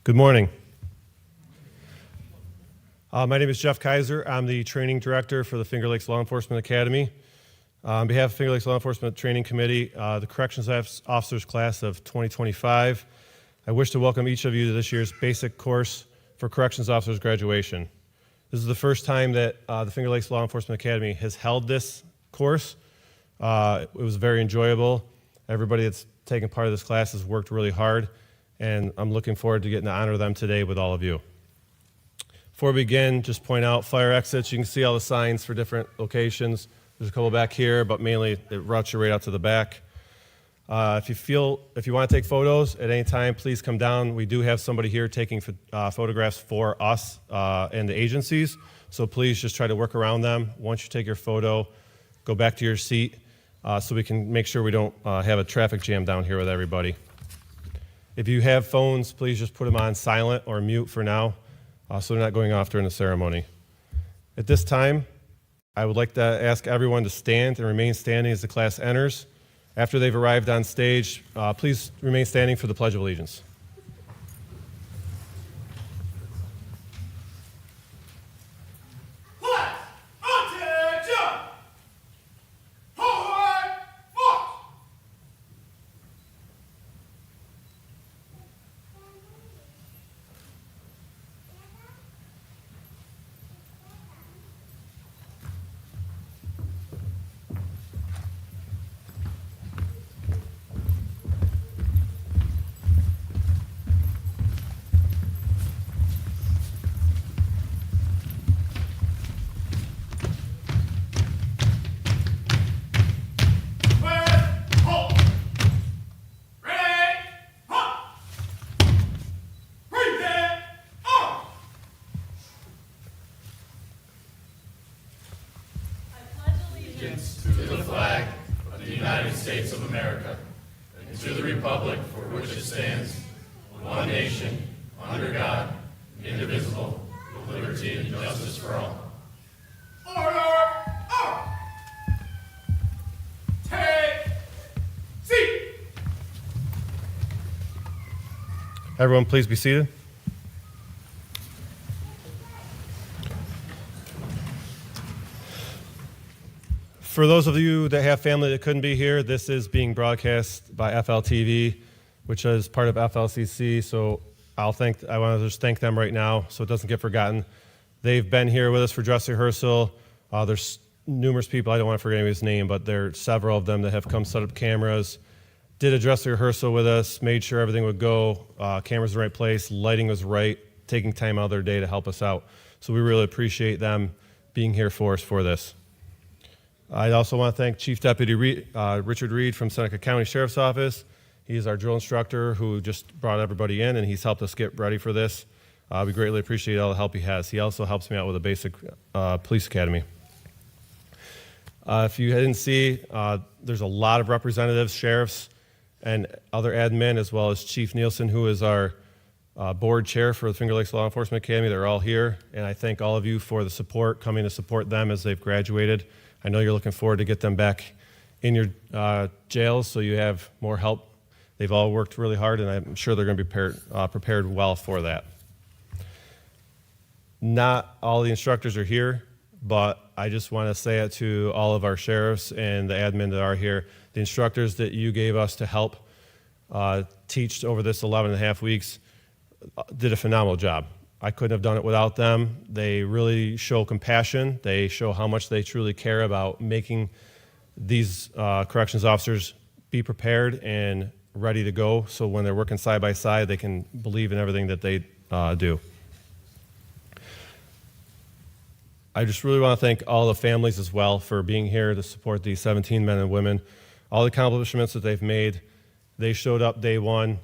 Good morning. My name is Jeff Kaiser. I'm the training director for the Finger Lakes Law Enforcement Academy. On behalf of Finger Lakes Law Enforcement Training Committee, the Corrections Officers Class of 2025, I wish to welcome each of you to this year's basic course for Corrections Officers graduation. This is the first time that the Finger Lakes Law Enforcement Academy has held this course. It was very enjoyable. Everybody that's taken part of this class has worked really hard, and I'm looking forward to getting to honor them today with all of you. Before we begin, just point out fire exits. You can see all the signs for different locations. There's a couple back here, but mainly it routes you right out to the back. If you want to take photos at any time, please come down. We do have somebody here taking photographs for us and the agencies, so please just try to work around them. Once you take your photo, go back to your seat so we can make sure we don't have a traffic jam down here with everybody. If you have phones, please just put them on silent or mute for now, so they're not going off during the ceremony. At this time, I would like to ask everyone to stand and remain standing as the class enters. After they've arrived on stage, please remain standing for the Pledge of Allegiance. To the flag of the United States of America and to the republic for which it stands, one nation, under God, indivisible, with liberty and justice for all. Order! Up! Take seat! Everyone, please be seated. For those of you that have family that couldn't be here, this is being broadcast by FLTV, which is part of FLCC, so I want to just thank them right now so it doesn't get forgotten. They've been here with us for dress rehearsal. There's numerous people, I don't want to forget anybody's name, but there are several of them that have come set up cameras, did a dress rehearsal with us, made sure everything would go, cameras in the right place, lighting was right, taking time out of their day to help us out. So we really appreciate them being here for us for this. I also want to thank Chief Deputy Richard Reed from Seneca County Sheriff's Office. He's our drill instructor who just brought everybody in, and he's helped us get ready for this. We greatly appreciate all the help he has. He also helps me out with a basic police academy. If you didn't see, there's a lot of representatives, sheriffs, and other admin, as well as Chief Nielsen, who is our board chair for the Finger Lakes Law Enforcement Academy. They're all here, and I thank all of you for the support, coming to support them as they've graduated. I know you're looking forward to get them back in your jails so you have more help. They've all worked really hard, and I'm sure they're going to be prepared well for that. Not all the instructors are here, but I just want to say it to all of our sheriffs and the admin that are here. The instructors that you gave us to help teach over this 11 and a half weeks did a phenomenal job. I couldn't have done it without them. They really show compassion. They show how much they truly care about making these corrections officers be prepared and ready to go, so when they're working side by side, they can believe in everything that they do. I just really want to thank all the families as well for being here to support these 17 men and women. All the accomplishments that they've made, they showed up day one,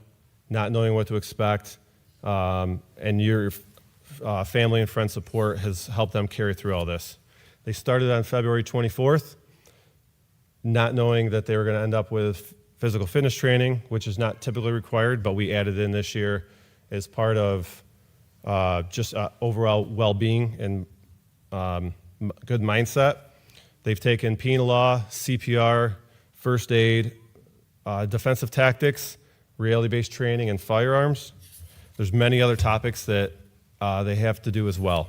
not knowing what to expect. And your family and friend support has helped them carry through all this. They started on February 24th, not knowing that they were going to end up with physical fitness training, which is not typically required, but we added in this year as part of just overall well-being and good mindset. They've taken penal law, CPR, first aid, defensive tactics, reality-based training, and firearms. There's many other topics that they have to do as well.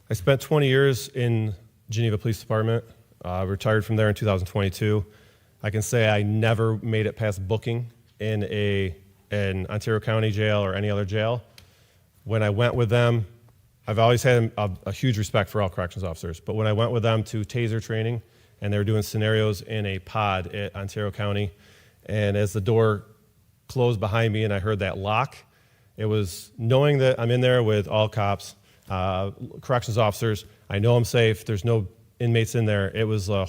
I spent 20 years in Geneva Police Department, retired from there in 2022. I can say I never made it past booking in an Ontario County jail or any other jail. When I went with them, I've always had a huge respect for all corrections officers, but when I went with them to TASER training, and they were doing scenarios in a pod at Ontario County, and as the door closed behind me and I heard that lock, it was knowing that I'm in there with all cops, corrections officers, I know I'm safe, there's no inmates in there. It was a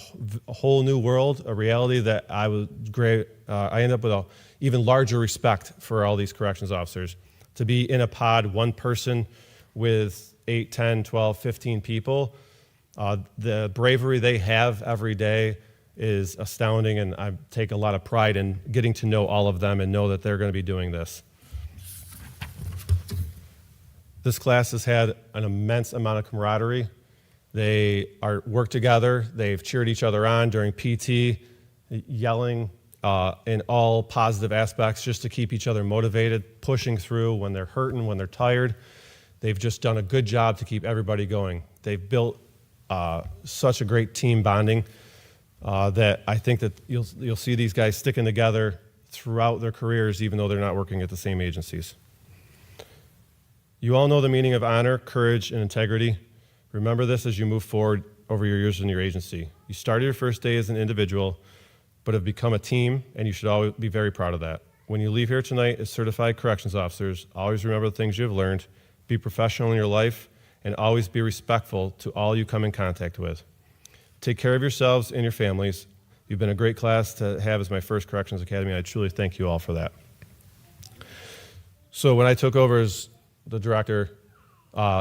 whole new world, a reality that I ended up with an even larger respect for all these corrections officers. To be in a pod, one person with 8, 10, 12, 15 people, the bravery they have every day is astounding, and I take a lot of pride in getting to know all of them and know that they're going to be doing this. This class has had an immense amount of camaraderie. They work together. They've cheered each other on during PT, yelling in all positive aspects just to keep each other motivated, pushing through when they're hurting, when they're tired. They've just done a good job to keep everybody going. They've built such a great team bonding that I think that you'll see these guys sticking together throughout their careers, even though they're not working at the same agencies. You all know the meaning of honor, courage, and integrity. Remember this as you move forward over your years in your agency. You started your first day as an individual, but have become a team, and you should always be very proud of that. When you leave here tonight as certified corrections officers, always remember the things you have learned, be professional in your life, and always be respectful to all you come in contact with. Take care of yourselves and your families. You've been a great class to have as my first Corrections Academy. I truly thank you all for that. So when I took over as the director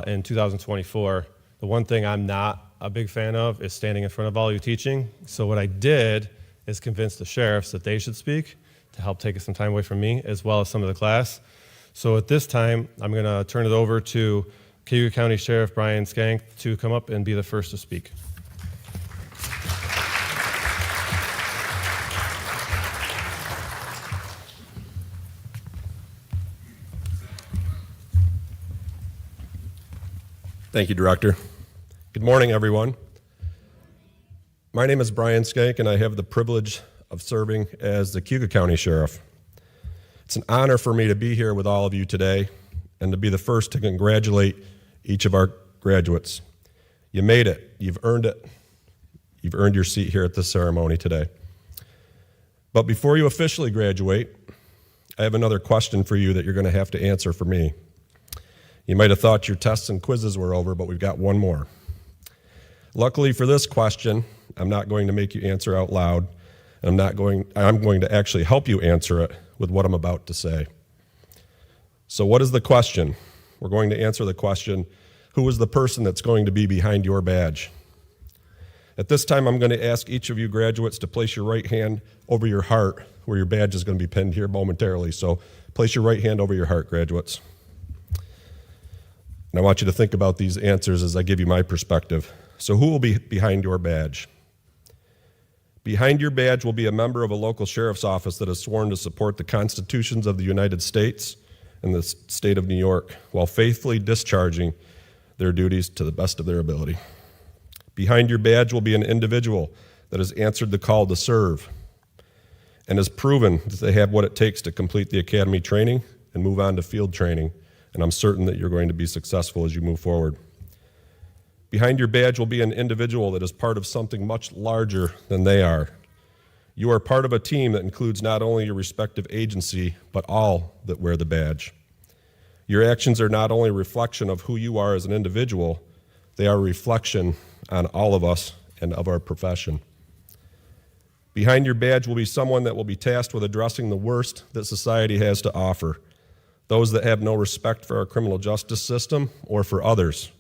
in 2024, the one thing I'm not a big fan of is standing in front of all you teaching. So what I did is convince the sheriffs that they should speak to help take some time away from me, as well as some of the class. So at this time, I'm going to turn it over to Cayuga County Sheriff Brian Skank to come up and be the first to speak. Thank you, Director. Good morning, everyone. My name is Brian Skank, and I have the privilege of serving as the Cayuga County Sheriff. It's an honor for me to be here with all of you today and to be the first to congratulate each of our graduates. You made it. You've earned it. You've earned your seat here at this ceremony today. But before you officially graduate, I have another question for you that you're going to have to answer for me. You might have thought your tests and quizzes were over, but we've got one more. Luckily for this question, I'm not going to make you answer out loud. I'm going to actually help you answer it with what I'm about to say. So what is the question? We're going to answer the question, who is the person that's going to be behind your badge? At this time, I'm going to ask each of you graduates to place your right hand over your heart, where your badge is going to be pinned here momentarily. So place your right hand over your heart, graduates. And I want you to think about these answers as I give you my perspective. So who will be behind your badge? Behind your badge will be a member of a local sheriff's office that is sworn to support the constitutions of the United States and the state of New York while faithfully discharging their duties to the best of their ability. Behind your badge will be an individual that has answered the call to serve and has proven that they have what it takes to complete the academy training and move on to field training. And I'm certain that you're going to be successful as you move forward. Behind your badge will be an individual that is part of something much larger than they are. You are part of a team that includes not only your respective agency, but all that wear the badge. Your actions are not only a reflection of who you are as an individual, they are a reflection on all of us and of our profession. Behind your badge will be someone that will be tasked with addressing the worst that society has to offer, those that have no respect for our criminal justice system or for others.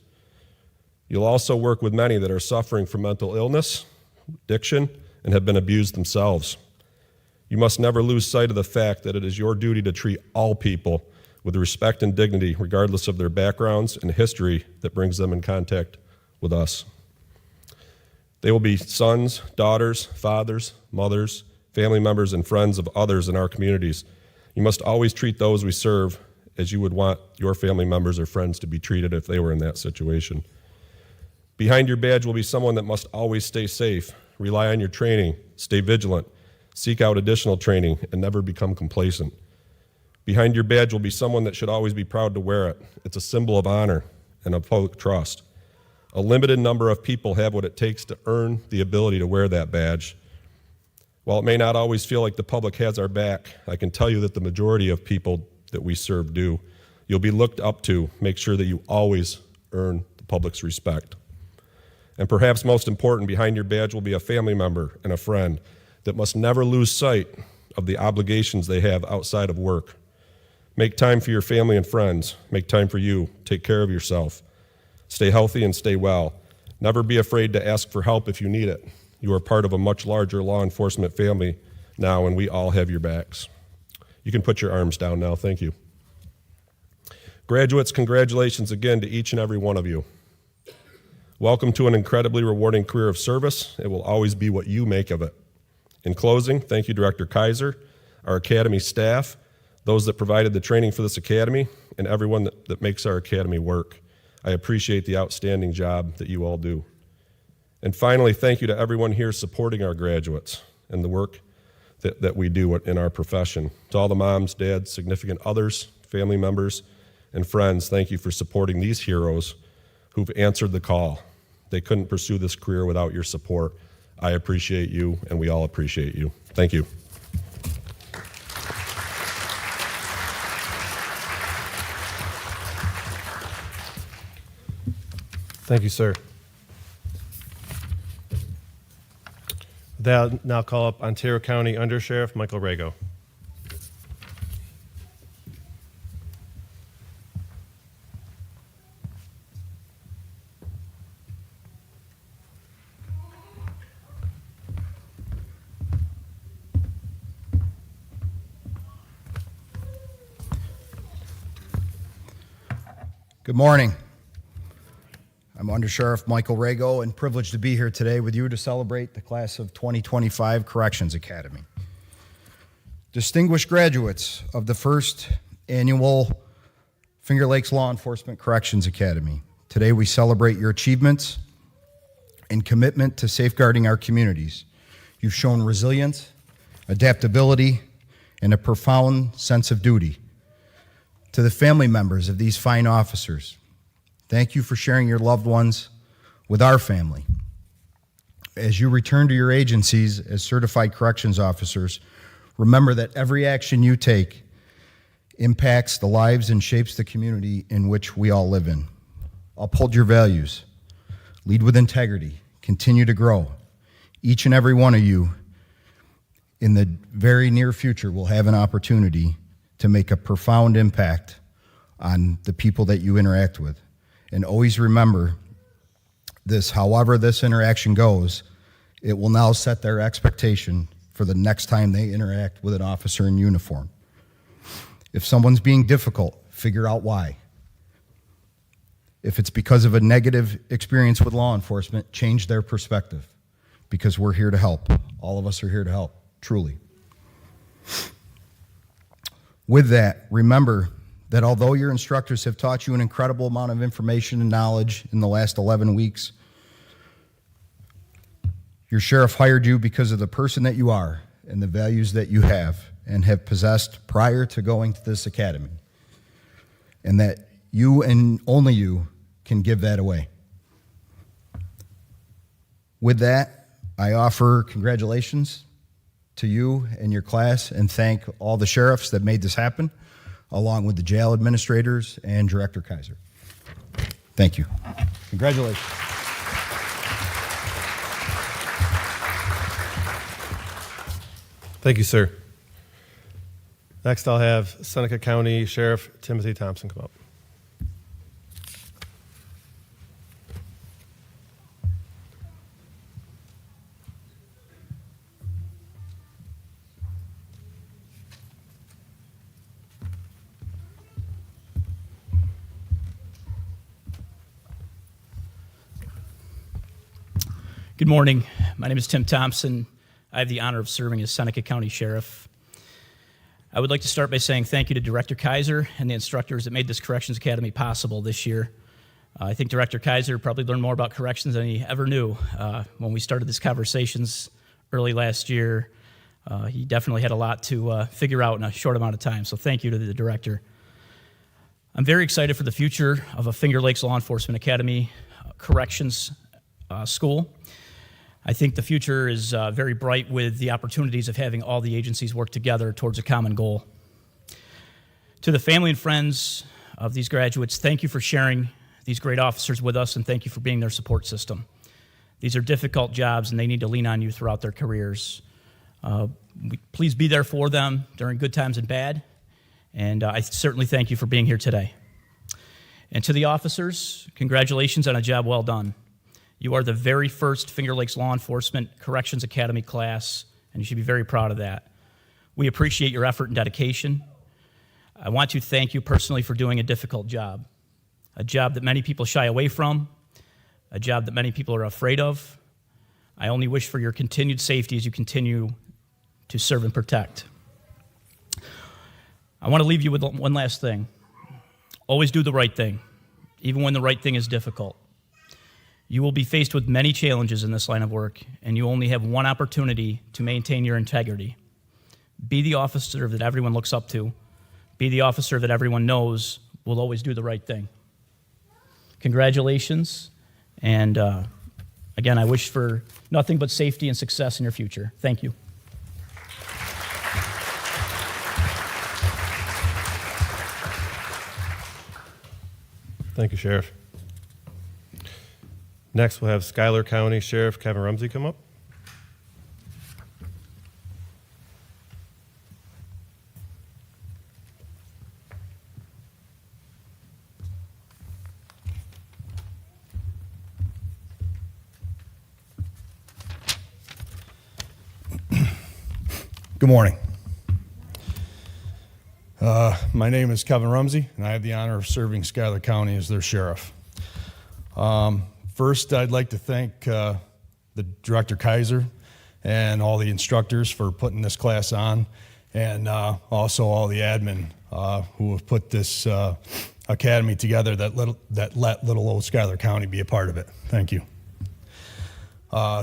You'll also work with many that are suffering from mental illness, addiction, and have been abused themselves. You must never lose sight of the fact that it is your duty to treat all people with respect and dignity, regardless of their backgrounds and history that brings them in contact with us. They will be sons, daughters, fathers, mothers, family members, and friends of others in our communities. You must always treat those we serve as you would want your family members or friends to be treated if they were in that situation. Behind your badge will be someone that must always stay safe, rely on your training, stay vigilant, seek out additional training, and never become complacent. Behind your badge will be someone that should always be proud to wear it. It's a symbol of honor and of public trust. A limited number of people have what it takes to earn the ability to wear that badge. While it may not always feel like the public has our back, I can tell you that the majority of people that we serve do. You'll be looked up to. Make sure that you always earn the public's respect. And perhaps most important, behind your badge will be a family member and a friend that must never lose sight of the obligations they have outside of work. Make time for your family and friends. Make time for you. Take care of yourself. Stay healthy and stay well. Never be afraid to ask for help if you need it. You are part of a much larger law enforcement family now, and we all have your backs. You can put your arms down now. Thank you. Graduates, congratulations again to each and every one of you. Welcome to an incredibly rewarding career of service. It will always be what you make of it. In closing, thank you, Director Kaiser, our Academy staff, those that provided the training for this Academy, and everyone that makes our Academy work. I appreciate the outstanding job that you all do. And finally, thank you to everyone here supporting our graduates and the work that we do in our profession. To all the moms, dads, significant others, family members, and friends, thank you for supporting these heroes who've answered the call. They couldn't pursue this career without your support. I appreciate you, and we all appreciate you. Thank you. Thank you, sir. With that, I'll now call up Ontario County Undersheriff Michael Rago. Good morning. I'm Undersheriff Michael Rago and privileged to be here today with you to celebrate the class of 2025 Corrections Academy. Distinguished graduates of the first annual Finger Lakes Law Enforcement Corrections Academy, today we celebrate your achievements and commitment to safeguarding our communities. You've shown resilience, adaptability, and a profound sense of duty. To the family members of these fine officers, thank you for sharing your loved ones with our family. As you return to your agencies as certified corrections officers, remember that every action you take impacts the lives and shapes the community in which we all live in. Uphold your values, lead with integrity, continue to grow. Each and every one of you in the very near future will have an opportunity to make a profound impact on the people that you interact with. And always remember this, however this interaction goes, it will now set their expectation for the next time they interact with an officer in uniform. If someone's being difficult, figure out why. If it's because of a negative experience with law enforcement, change their perspective, because we're here to help. All of us are here to help, truly. With that, remember that although your instructors have taught you an incredible amount of information and knowledge in the last 11 weeks, your sheriff hired you because of the person that you are and the values that you have and have possessed prior to going to this academy, and that you and only you can give that away. With that, I offer congratulations to you and your class and thank all the sheriffs that made this happen, along with the jail administrators and Director Kaiser. Thank you. Congratulations. Thank you, sir. Next, I'll have Seneca County Sheriff Timothy Thompson come up. Good morning. My name is Tim Thompson. I have the honor of serving as Seneca County Sheriff. I would like to start by saying thank you to Director Kaiser and the instructors that made this Corrections Academy possible this year. I think Director Kaiser probably learned more about corrections than he ever knew. When we started these conversations early last year, he definitely had a lot to figure out in a short amount of time, so thank you to the director. I'm very excited for the future of a Finger Lakes Law Enforcement Academy Corrections School. I think the future is very bright with the opportunities of having all the agencies work together towards a common goal. To the family and friends of these graduates, thank you for sharing these great officers with us, and thank you for being their support system. These are difficult jobs, and they need to lean on you throughout their careers. Please be there for them during good times and bad, and I certainly thank you for being here today. And to the officers, congratulations on a job well done. You are the very first Finger Lakes Law Enforcement Corrections Academy class, and you should be very proud of that. We appreciate your effort and dedication. I want to thank you personally for doing a difficult job, a job that many people shy away from, a job that many people are afraid of. I only wish for your continued safety as you continue to serve and protect. I want to leave you with one last thing. Always do the right thing, even when the right thing is difficult. You will be faced with many challenges in this line of work, and you only have one opportunity to maintain your integrity. Be the officer that everyone looks up to. Be the officer that everyone knows will always do the right thing. Congratulations, and again, I wish for nothing but safety and success in your future. Thank you. Thank you, Sheriff. Next, we'll have Schuyler County Sheriff Kevin Rumsey come up. Good morning. My name is Kevin Rumsey, and I have the honor of serving Schuyler County as their sheriff. First, I'd like to thank the Director Kaiser and all the instructors for putting this class on, and also all the admin who have put this academy together that let little old Schuyler County be a part of it. Thank you.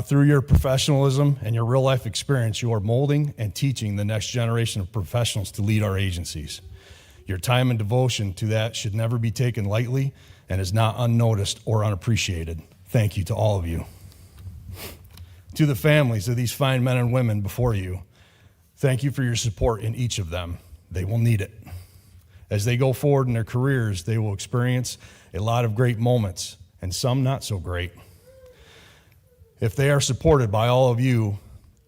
Through your professionalism and your real-life experience, you are molding and teaching the next generation of professionals to lead our agencies. Your time and devotion to that should never be taken lightly and is not unnoticed or unappreciated. Thank you to all of you. To the families of these fine men and women before you, thank you for your support in each of them. They will need it. As they go forward in their careers, they will experience a lot of great moments and some not so great. If they are supported by all of you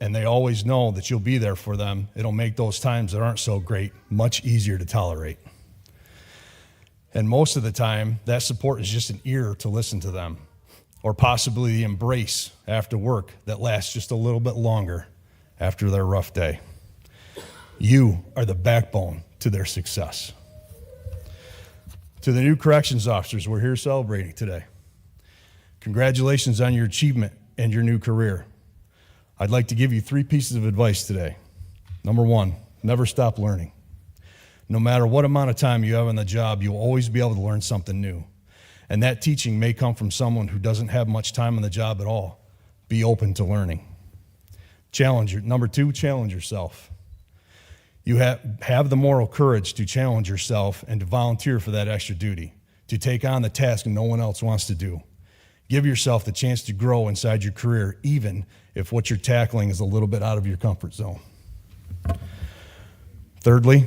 and they always know that you'll be there for them, it'll make those times that aren't so great much easier to tolerate. And most of the time, that support is just an ear to listen to them, or possibly the embrace after work that lasts just a little bit longer after their rough day. You are the backbone to their success. To the new corrections officers we're here celebrating today, congratulations on your achievement and your new career. I'd like to give you 3 pieces of advice today. Number 1, never stop learning. No matter what amount of time you have on the job, you'll always be able to learn something new. And that teaching may come from someone who doesn't have much time on the job at all. Be open to learning. Number 2, challenge yourself. You have the moral courage to challenge yourself and to volunteer for that extra duty, to take on the task no one else wants to do. Give yourself the chance to grow inside your career, even if what you're tackling is a little bit out of your comfort zone. Thirdly,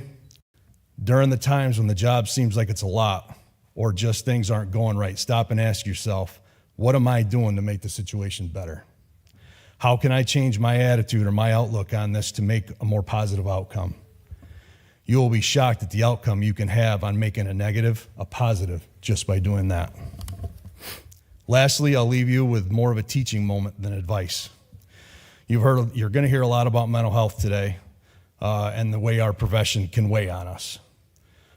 during the times when the job seems like it's a lot or just things aren't going right, stop and ask yourself, what am I doing to make the situation better? How can I change my attitude or my outlook on this to make a more positive outcome? You will be shocked at the outcome you can have on making a negative a positive just by doing that. Lastly, I'll leave you with more of a teaching moment than advice. You're going to hear a lot about mental health today and the way our profession can weigh on us.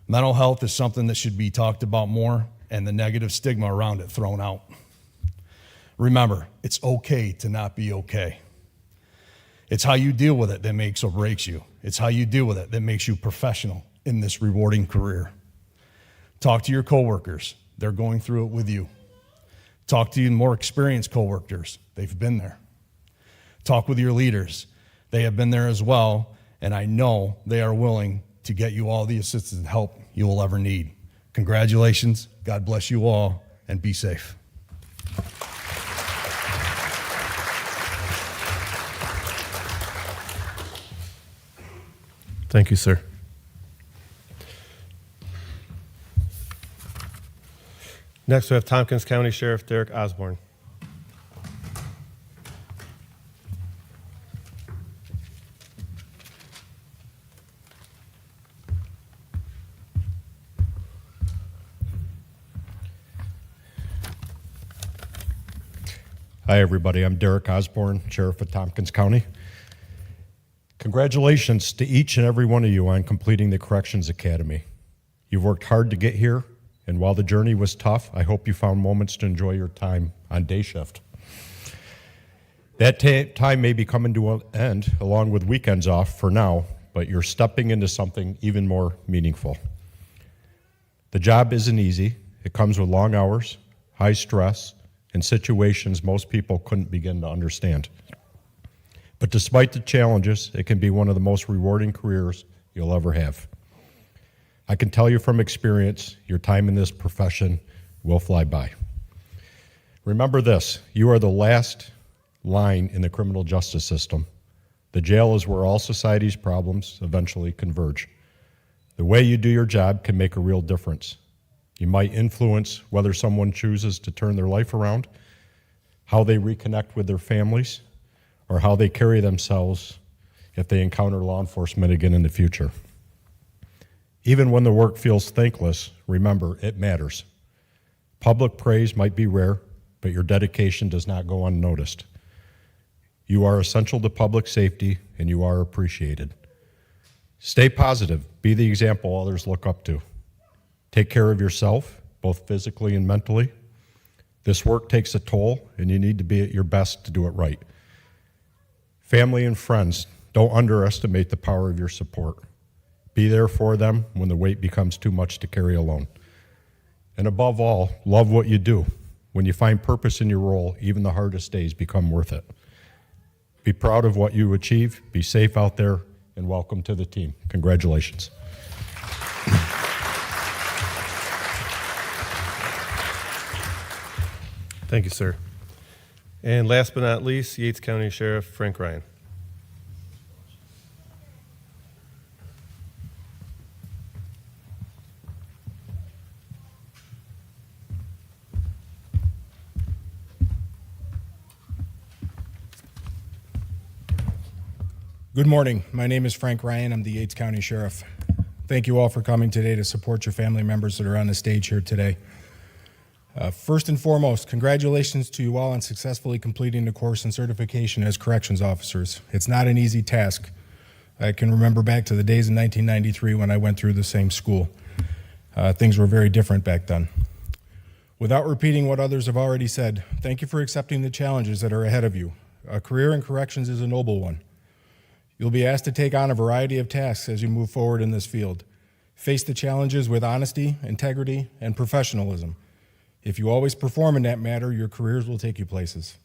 Mental health is something that should be talked about more and the negative stigma around it thrown out. Remember, it's okay to not be okay. It's how you deal with it that makes or breaks you. It's how you deal with it that makes you professional in this rewarding career. Talk to your coworkers. They're going through it with you. Talk to your more experienced coworkers. They've been there. Talk with your leaders. They have been there as well, and I know they are willing to get you all the assistance and help you will ever need. Congratulations. God bless you all, and be safe. Thank you, sir. Next, we have Tompkins County Sheriff Derek Osborne. Hi, everybody. I'm Derek Osborne, Sheriff of Tompkins County. Congratulations to each and every one of you on completing the Corrections Academy. You've worked hard to get here, and while the journey was tough, I hope you found moments to enjoy your time on day shift. That time may be coming to an end, along with weekends off for now, but you're stepping into something even more meaningful. The job isn't easy. It comes with long hours, high stress, and situations most people couldn't begin to understand. But despite the challenges, it can be one of the most rewarding careers you'll ever have. I can tell you from experience, your time in this profession will fly by. Remember this, you are the last line in the criminal justice system. The jail is where all society's problems eventually converge. The way you do your job can make a real difference. You might influence whether someone chooses to turn their life around, how they reconnect with their families, or how they carry themselves if they encounter law enforcement again in the future. Even when the work feels thankless, remember, it matters. Public praise might be rare, but your dedication does not go unnoticed. You are essential to public safety, and you are appreciated. Stay positive. Be the example others look up to. Take care of yourself, both physically and mentally. This work takes a toll, and you need to be at your best to do it right. Family and friends, don't underestimate the power of your support. Be there for them when the weight becomes too much to carry alone. And above all, love what you do. When you find purpose in your role, even the hardest days become worth it. Be proud of what you achieve, be safe out there, and welcome to the team. Congratulations. Thank you, sir. And last but not least, Yates County Sheriff Frank Ryan. Good morning. My name is Frank Ryan. I'm the Yates County Sheriff. Thank you all for coming today to support your family members that are on the stage here today. First and foremost, congratulations to you all on successfully completing the course and certification as corrections officers. It's not an easy task. I can remember back to the days in 1993 when I went through the same school. Things were very different back then. Without repeating what others have already said, thank you for accepting the challenges that are ahead of you. A career in corrections is a noble one. You'll be asked to take on a variety of tasks as you move forward in this field. Face the challenges with honesty, integrity, and professionalism. If you always perform in that matter, your careers will take you places.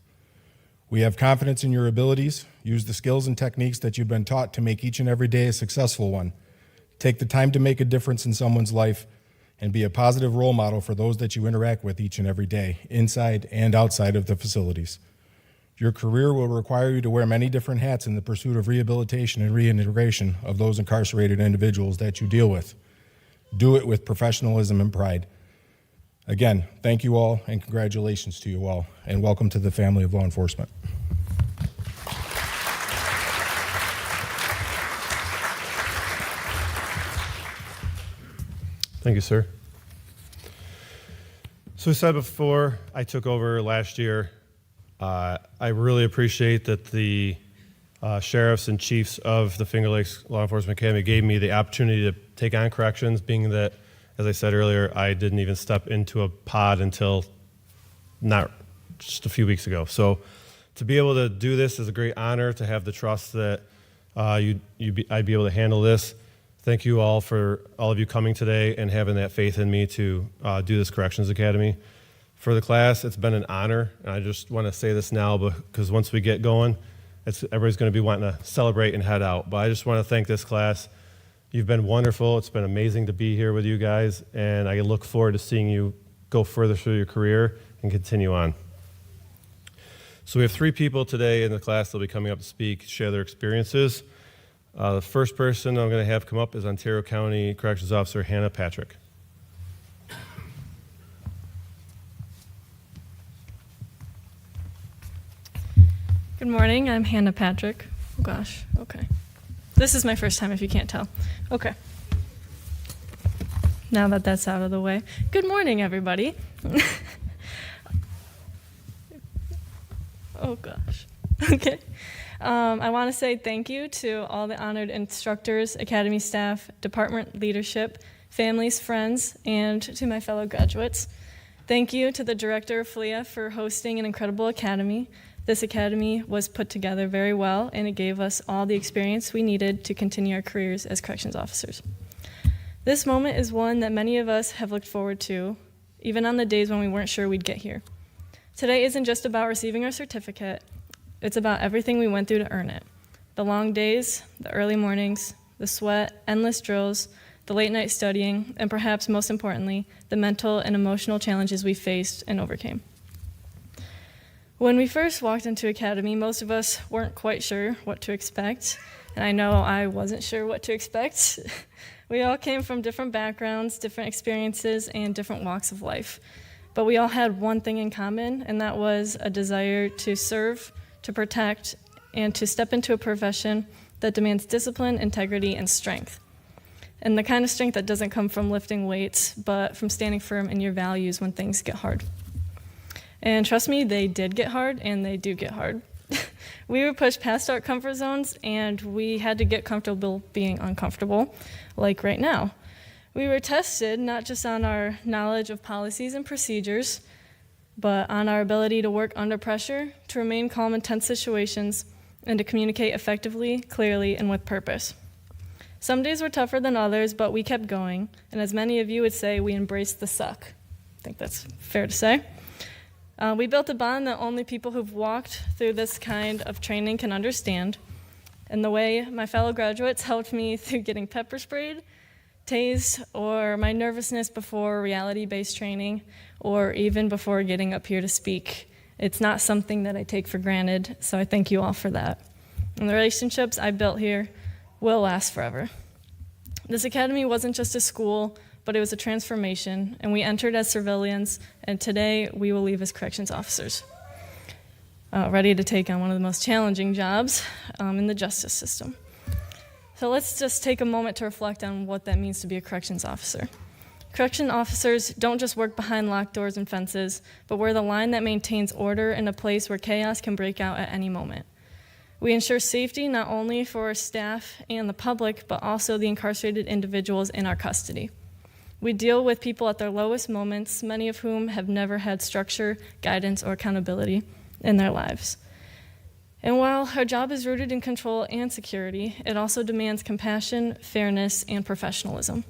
We have confidence in your abilities. Use the skills and techniques that you've been taught to make each and every day a successful one. Take the time to make a difference in someone's life and be a positive role model for those that you interact with each and every day, inside and outside of the facilities. Your career will require you to wear many different hats in the pursuit of rehabilitation and reintegration of those incarcerated individuals that you deal with. Do it with professionalism and pride. Again, thank you all and congratulations to you all, and welcome to the family of law enforcement. Thank you, sir. So, as I said before, I took over last year. I really appreciate that the sheriffs and chiefs of the Finger Lakes Law Enforcement Academy gave me the opportunity to take on corrections, being that, as I said earlier, I didn't even step into a pod until not just a few weeks ago. So To be able to do this is a great honor, to have the trust that I'd be able to handle this. Thank you all for all of you coming today and having that faith in me to do this Corrections Academy. For the class, it's been an honor, and I just want to say this now because once we get going, everybody's going to be wanting to celebrate and head out. But I just want to thank this class. You've been wonderful. It's been amazing to be here with you guys, and I look forward to seeing you go further through your career and continue on. So we have 3 people today in the class that will be coming up to speak, share their experiences. The first person I'm going to have come up is Ontario County Corrections Officer Hannah Patrick. Good morning, I'm Hannah Patrick. Oh gosh, okay. This is my first time if you can't tell. Okay. Now that that's out of the way. Good morning, everybody. Oh gosh. Okay. I want to say thank you to all the honored instructors, academy staff, department leadership, families, friends, and to my fellow graduates. Thank you to the director of FLIA for hosting an incredible academy. This academy was put together very well, and it gave us all the experience we needed to continue our careers as corrections officers. This moment is one that many of us have looked forward to, even on the days when we weren't sure we'd get here. Today isn't just about receiving our certificate, it's about everything we went through to earn it. The long days, the early mornings, the sweat, endless drills, the late night studying, and perhaps most importantly, the mental and emotional challenges we faced and overcame. When we first walked into Academy, most of us weren't quite sure what to expect, and I know I wasn't sure what to expect. We all came from different backgrounds, different experiences, and different walks of life. But we all had one thing in common, and that was a desire to serve, to protect, and to step into a profession that demands discipline, integrity, and strength. And the kind of strength that doesn't come from lifting weights, but from standing firm in your values when things get hard. And trust me, they did get hard, and they do get hard. We were pushed past our comfort zones, and we had to get comfortable being uncomfortable, like right now. We were tested not just on our knowledge of policies and procedures, but on our ability to work under pressure, to remain calm in tense situations, and to communicate effectively, clearly, and with purpose. Some days were tougher than others, but we kept going, and as many of you would say, we embraced the suck. I think that's fair to say. We built a bond that only people who've walked through this kind of training can understand, and the way my fellow graduates helped me through getting pepper sprayed, tased, or my nervousness before reality-based training, or even before getting up here to speak. It's not something that I take for granted, so I thank you all for that. And the relationships I built here will last forever. This academy wasn't just a school, but it was a transformation, and we entered as civilians, and today we will leave as corrections officers, ready to take on one of the most challenging jobs in the justice system. So let's just take a moment to reflect on what that means to be a corrections officer. Correction officers don't just work behind locked doors and fences, but we're the line that maintains order in a place where chaos can break out at any moment. We ensure safety not only for our staff and the public, but also the incarcerated individuals in our custody. We deal with people at their lowest moments, many of whom have never had structure, guidance, or accountability in their lives. And while our job is rooted in control and security, it also demands compassion, fairness, and professionalism.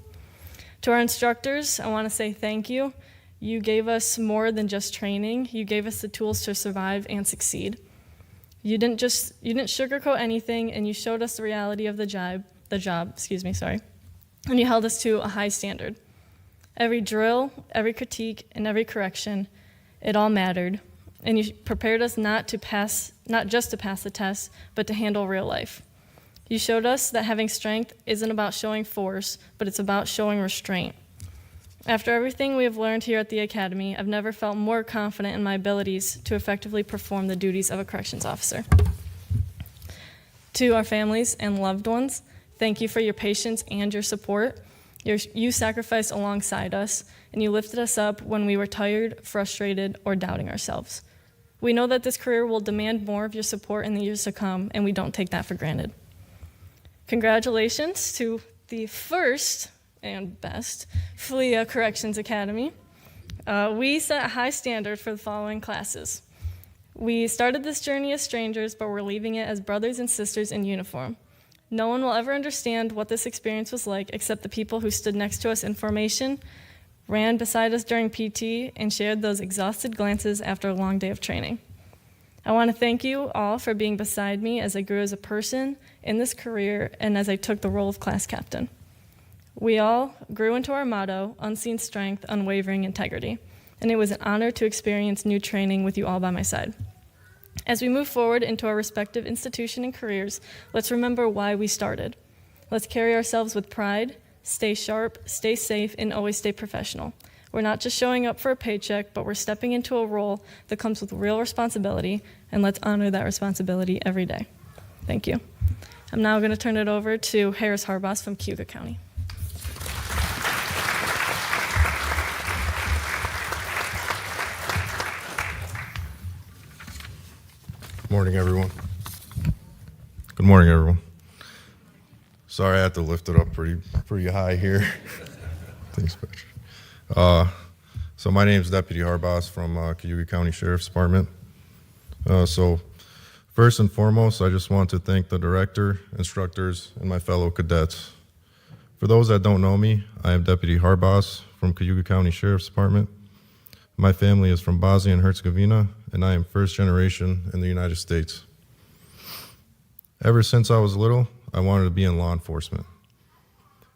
To our instructors, I want to say thank you. You gave us more than just training. You gave us the tools to survive and succeed. You didn't sugarcoat anything, and you showed us the reality of the job, and you held us to a high standard. Every drill, every critique, and every correction, it all mattered. And you prepared us not just to pass the test, but to handle real life. You showed us that having strength isn't about showing force, but it's about showing restraint. After everything we have learned here at the Academy, I've never felt more confident in my abilities to effectively perform the duties of a corrections officer. To our families and loved ones, thank you for your patience and your support. You sacrificed alongside us, and you lifted us up when we were tired, frustrated, or doubting ourselves. We know that this career will demand more of your support in the years to come, and we don't take that for granted. Congratulations to the first and best FLIA Corrections Academy. We set a high standard for the following classes: We started this journey as strangers, but we're leaving it as brothers and sisters in uniform. No one will ever understand what this experience was like except the people who stood next to us in formation, ran beside us during PT, and shared those exhausted glances after a long day of training. I want to thank you all for being beside me as I grew as a person in this career and as I took the role of class captain. We all grew into our motto, unseen strength, unwavering integrity, and it was an honor to experience new training with you all by my side. As we move forward into our respective institution and careers, let's remember why we started. Let's carry ourselves with pride, stay sharp, stay safe, and always stay professional. We're not just showing up for a paycheck, but we're stepping into a role that comes with real responsibility, and let's honor that responsibility every day. Thank you. I'm now going to turn it over to Harris Harbas from Cayuga County. Good morning, everyone. Good morning, everyone. Sorry, I had to lift it up pretty high here. Thanks, Patrick. So my name is Deputy Harbas from Cayuga County Sheriff's Department. So first and foremost, I just want to thank the director, instructors, and my fellow cadets. For those that don't know me, I am Deputy Harbas from Cayuga County Sheriff's Department. My family is from Bosnia and Herzegovina, and I am first generation in the United States. Ever since I was little, I wanted to be in law enforcement.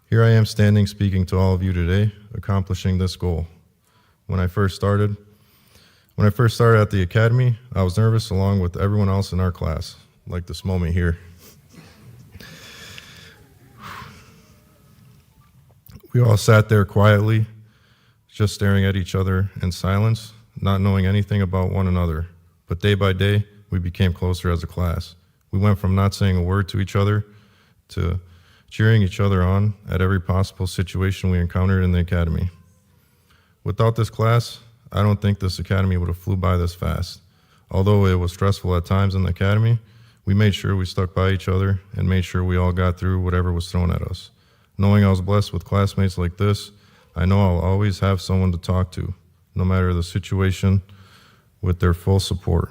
Here I am standing speaking to all of you today, accomplishing this goal. When I first started at the academy, I was nervous along with everyone else in our class, like this moment here. We all sat there quietly, just staring at each other in silence, not knowing anything about one another. But day by day, we became closer as a class. We went from not saying a word to each other to cheering each other on at every possible situation we encountered in the academy. Without this class, I don't think this academy would have flew by this fast. Although it was stressful at times in the academy, we made sure we stuck by each other and made sure we all got through whatever was thrown at us. Knowing I was blessed with classmates like this, I know I'll always have someone to talk to, no matter the situation, with their full support.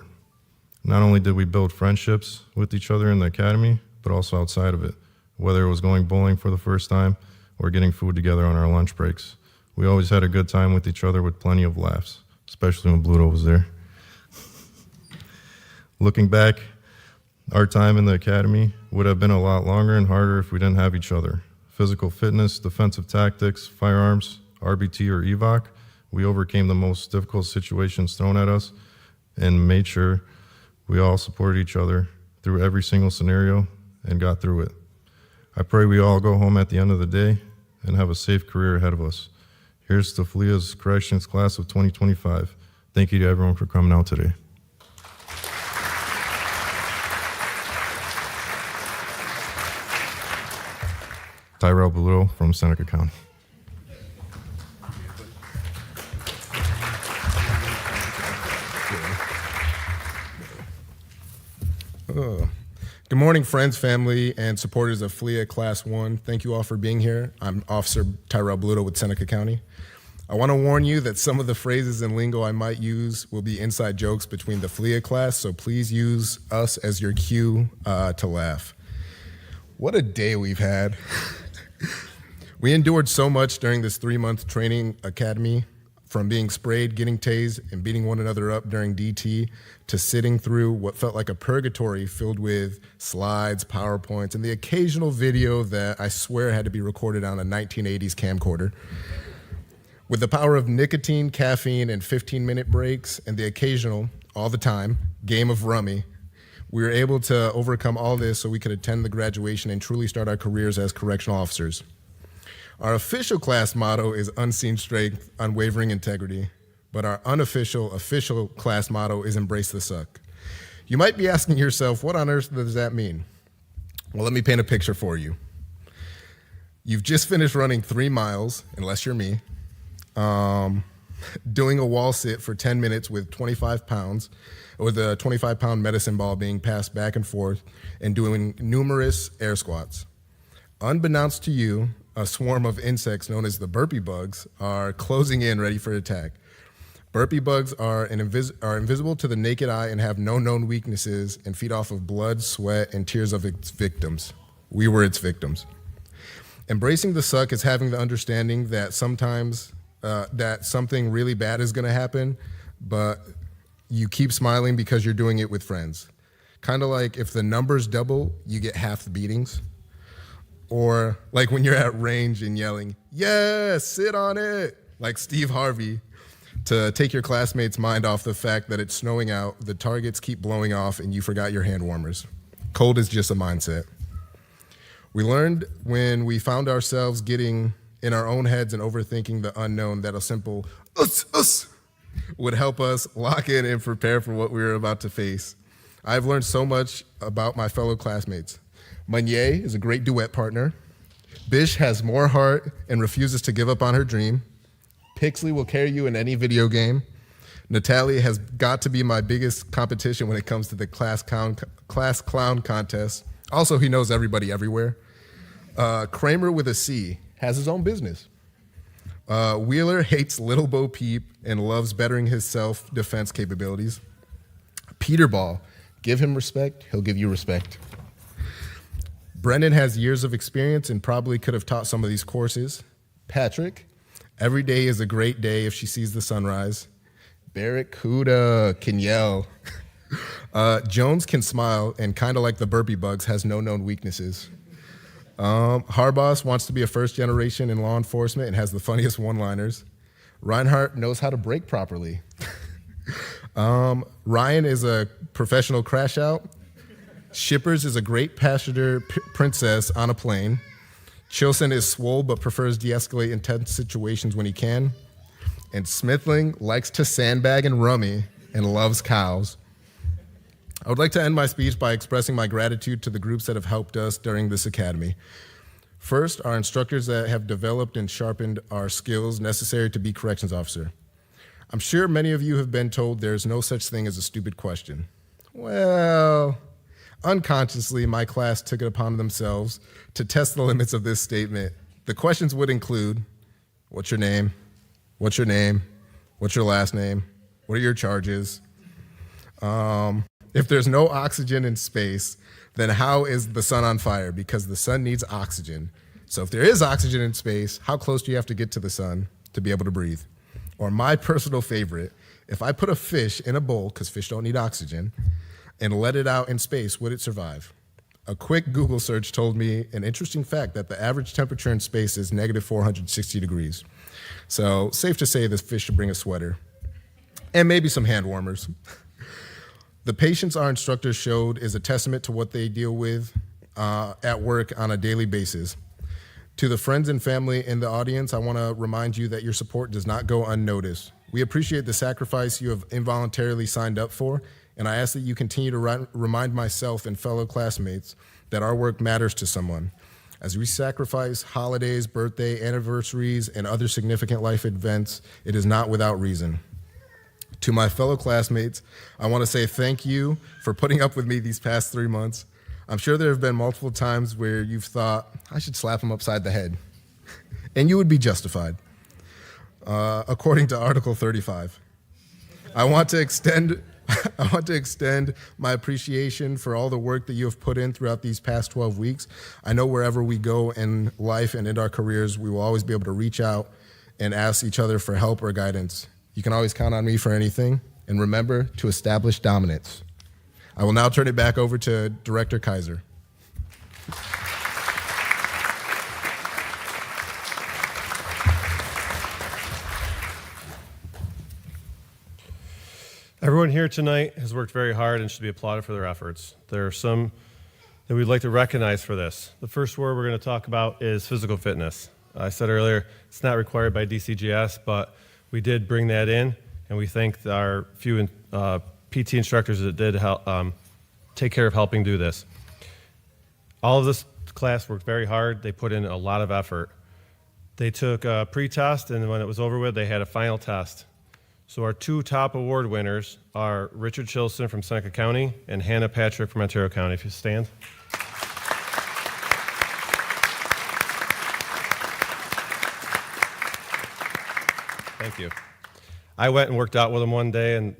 Not only did we build friendships with each other in the academy, but also outside of it, whether it was going bowling for the first time or getting food together on our lunch breaks. We always had a good time with each other with plenty of laughs, especially when Bluto was there. Looking back, our time in the academy would have been a lot longer and harder if we didn't have each other. Physical fitness, defensive tactics, firearms, RBT or EVOC, we overcame the most difficult situations thrown at us and made sure we all supported each other through every single scenario and got through it. I pray we all go home at the end of the day and have a safe career ahead of us. Here's to FLIA's Corrections Class of 2025. Thank you to everyone for coming out today. Tyrell Bluto from Seneca County. Good morning, friends, family, and supporters of FLIA Class 1. Thank you all for being here. I'm Officer Tyrell Bluto with Seneca County. I want to warn you that some of the phrases and lingo I might use will be inside jokes between the FLIA class, so please use us as your cue to laugh. What a day we've had. We endured so much during this 3-month training academy, from being sprayed, getting tased, and beating one another up during DT, to sitting through what felt like a purgatory filled with slides, PowerPoints, and the occasional video that I swear had to be recorded on a 1980s camcorder. With the power of nicotine, caffeine, and 15-minute breaks, and the occasional, all the time, game of rummy, we were able to overcome all this so we could attend the graduation and truly start our careers as correctional officers. Our official class motto is unseen strength, unwavering integrity, but our unofficial, official class motto is embrace the suck. You might be asking yourself, what on earth does that mean? Well, let me paint a picture for you. You've just finished running 3 miles, unless you're me, doing a wall sit for 10 minutes with 25 pounds, with a 25-pound medicine ball being passed back and forth, and doing numerous air squats. Unbeknownst to you, a swarm of insects known as the burpee bugs are closing in ready for attack. Burpee bugs are invisible to the naked eye and have no known weaknesses and feed off of blood, sweat, and tears of its victims. We were its victims. Embracing the suck is having the understanding that sometimes that something really bad is going to happen, but you keep smiling because you're doing it with friends. Kind of like if the numbers double, you get half the beatings. Or like when you're at range and yelling, "Yes, sit on it," like Steve Harvey, to take your classmates' mind off the fact that it's snowing out, the targets keep blowing off, and you forgot your hand warmers. Cold is just a mindset. We learned when we found ourselves getting in our own heads and overthinking the unknown that a simple us would help us lock in and prepare for what we were about to face. I've learned so much about my fellow classmates. Meunier is a great duet partner. Bish has more heart and refuses to give up on her dream. Pixley will carry you in any video game. Natalie has got to be my biggest competition when it comes to the class clown contest. Also, he knows everybody everywhere. Kramer with a C has his own business. Wheeler hates Little Bo Peep and loves bettering his self-defense capabilities. Peter Ball, give him respect, he'll give you respect. Brendan has years of experience and probably could have taught some of these courses. Patrick, every day is a great day if she sees the sunrise. Barracuda can yell. Jones can smile and kind of like the burpee bugs has no known weaknesses. Harboss wants to be a first generation in law enforcement and has the funniest one-liners. Reinhardt knows how to brake properly. Ryan is a professional crash out. Shippers is a great passenger princess on a plane. Chilson is swole but prefers de-escalate intense situations when he can. And Smithling likes to sandbag and rummy and loves cows. I would like to end my speech by expressing my gratitude to the groups that have helped us during this academy. First, our instructors that have developed and sharpened our skills necessary to be corrections officer. I'm sure many of you have been told there's no such thing as a stupid question. Well, unconsciously, my class took it upon themselves to test the limits of this statement. The questions would include, what's your name? What's your name? What's your last name? What are your charges? If there's no oxygen in space, then how is the sun on fire? Because the sun needs oxygen. So if there is oxygen in space, how close do you have to get to the sun to be able to breathe? Or my personal favorite, if I put a fish in a bowl, because fish don't need oxygen, and let it out in space, would it survive? A quick Google search told me an interesting fact that the average temperature in space is negative 460 degrees. So safe to say this fish should bring a sweater and maybe some hand warmers. The patience our instructors showed is a testament to what they deal with at work on a daily basis. To the friends and family in the audience, I want to remind you that your support does not go unnoticed. We appreciate the sacrifice you have involuntarily signed up for, and I ask that you continue to remind myself and fellow classmates that our work matters to someone. As we sacrifice holidays, birthday, anniversaries, and other significant life events, it is not without reason. To my fellow classmates, I want to say thank you for putting up with me these past 3 months. I'm sure there have been multiple times where you've thought, I should slap him upside the head. And you would be justified, according to Article 35. I want to extend my appreciation for all the work that you have put in throughout these past 12 weeks. I know wherever we go in life and in our careers, we will always be able to reach out and ask each other for help or guidance. You can always count on me for anything, and remember to establish dominance. I will now turn it back over to Director Kaiser. Everyone here tonight has worked very hard and should be applauded for their efforts. There are some that we'd like to recognize for this. The first word we're going to talk about is physical fitness. I said earlier, it's not required by DCGS, but we did bring that in, and we thank our few PT instructors that did help take care of helping do this. All of this class worked very hard. They put in a lot of effort. They took a pre-test, and when it was over with, they had a final test. So our two top award winners are Richard Chilson from Seneca County and Hannah Patrick from Ontario County. If you stand. Thank you. I went and worked out with them one day, and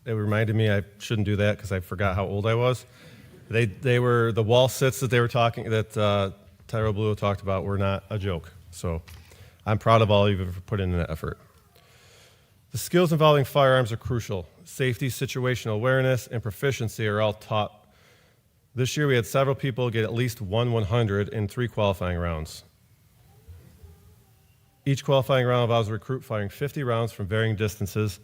it reminded me I shouldn't do that because I forgot how old I was. They were the wall sits that Tyrell Bluto talked about were not a joke. So I'm proud of all of you for putting in that effort. The skills involving firearms are crucial. Safety, situational awareness, and proficiency are all taught. This year we had several people get at least 100 in 3 qualifying rounds. Each qualifying round involves a recruit firing 50 rounds from varying distances.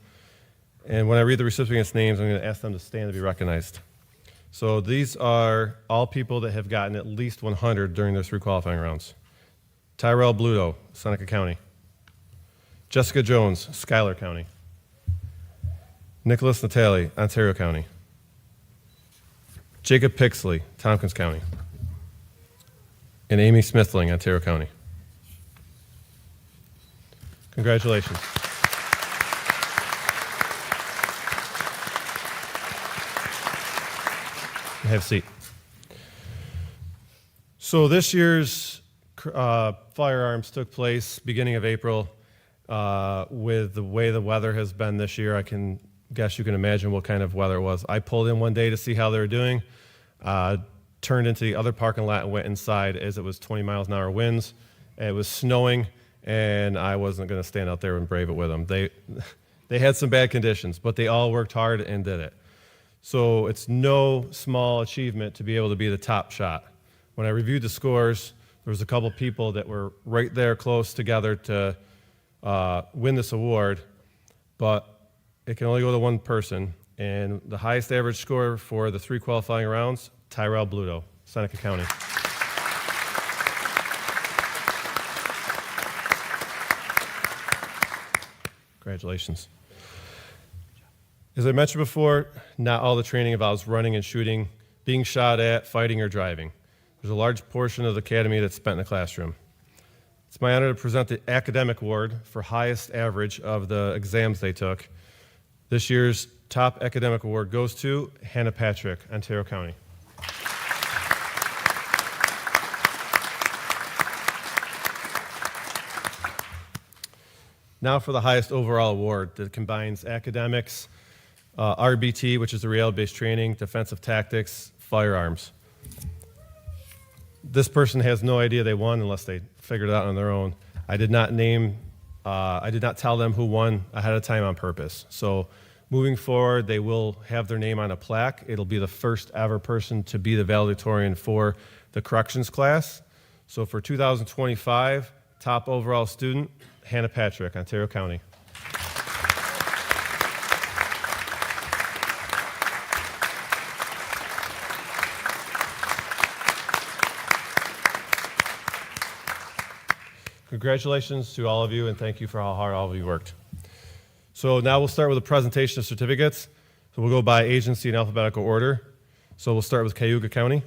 And when I read the recipients' names, I'm going to ask them to stand to be recognized. So these are all people that have gotten at least 100 during their 3 qualifying rounds. Tyrell Bluto, Seneca County. Jessica Jones, Schuyler County. Nicholas Natali, Ontario County. Jacob Pixley, Tompkins County. And Amy Smithling, Ontario County. Congratulations. Have a seat. So this year's firearms took place beginning of April. With the way the weather has been this year, I can guess you can imagine what kind of weather it was. I pulled in one day to see how they were doing, turned into the other parking lot and went inside as it was 20 miles an hour winds. It was snowing, and I wasn't going to stand out there and brave it with them. They had some bad conditions, but they all worked hard and did it. So it's no small achievement to be able to be the top shot. When I reviewed the scores, there was a couple people that were right there close together to win this award, but it can only go to one person. And the highest average score for the 3 qualifying rounds, Tyrell Bluto, Seneca County. Congratulations. As I mentioned before, not all the training involves running and shooting, being shot at, fighting, or driving. There's a large portion of the academy that's spent in the classroom. It's my honor to present the academic award for highest average of the exams they took. This year's top academic award goes to Hannah Patrick, Ontario County. Now for the highest overall award that combines academics, RBT, which is the reality-based training, defensive tactics, firearms. This person has no idea they won unless they figured it out on their own. I did not tell them who won ahead of time on purpose. So moving forward, they will have their name on a plaque. It'll be the first ever person to be the valedictorian for the corrections class. So for 2025, top overall student, Hannah Patrick, Ontario County. Congratulations to all of you, and thank you for how hard all of you worked. So now we'll start with a presentation of certificates. So we'll go by agency in alphabetical order. So we'll start with Cayuga County.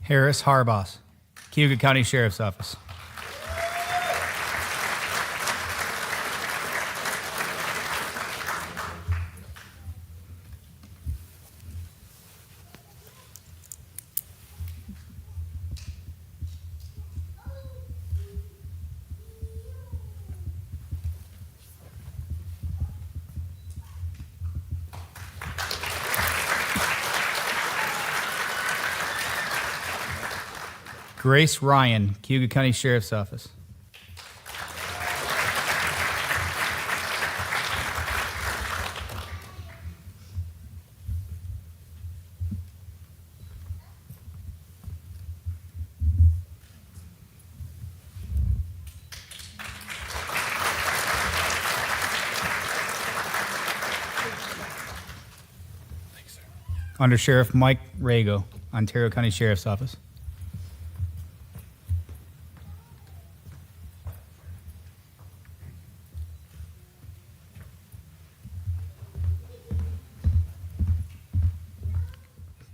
Harris Harbos, Cayuga County Sheriff's Office. Grace Ryan, Cayuga County Sheriff's Office. Under Sheriff Mike Rago, Ontario County Sheriff's Office.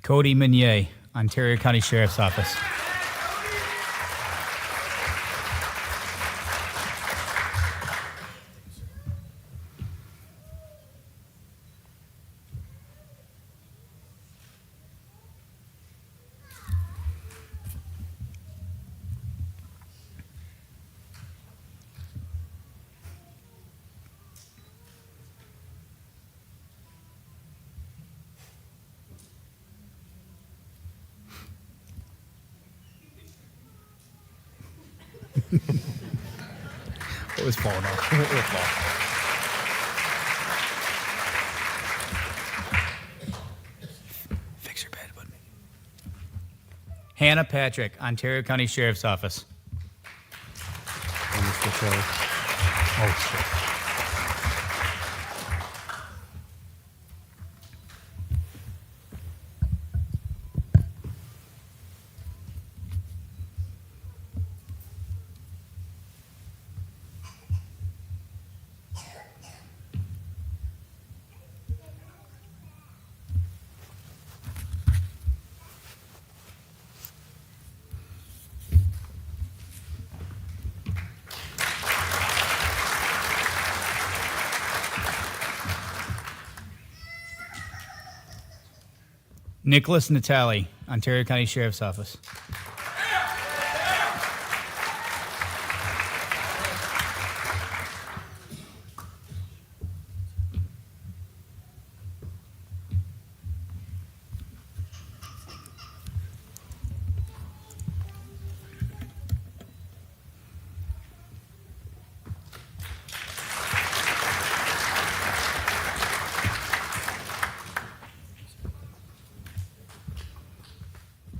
Cody Meunier, Ontario County Sheriff's Office. It was falling off. It was falling. Fix your bed, bud. Hannah Patrick, Ontario County Sheriff's Office. Nicholas Natali, Ontario County Sheriff's Office.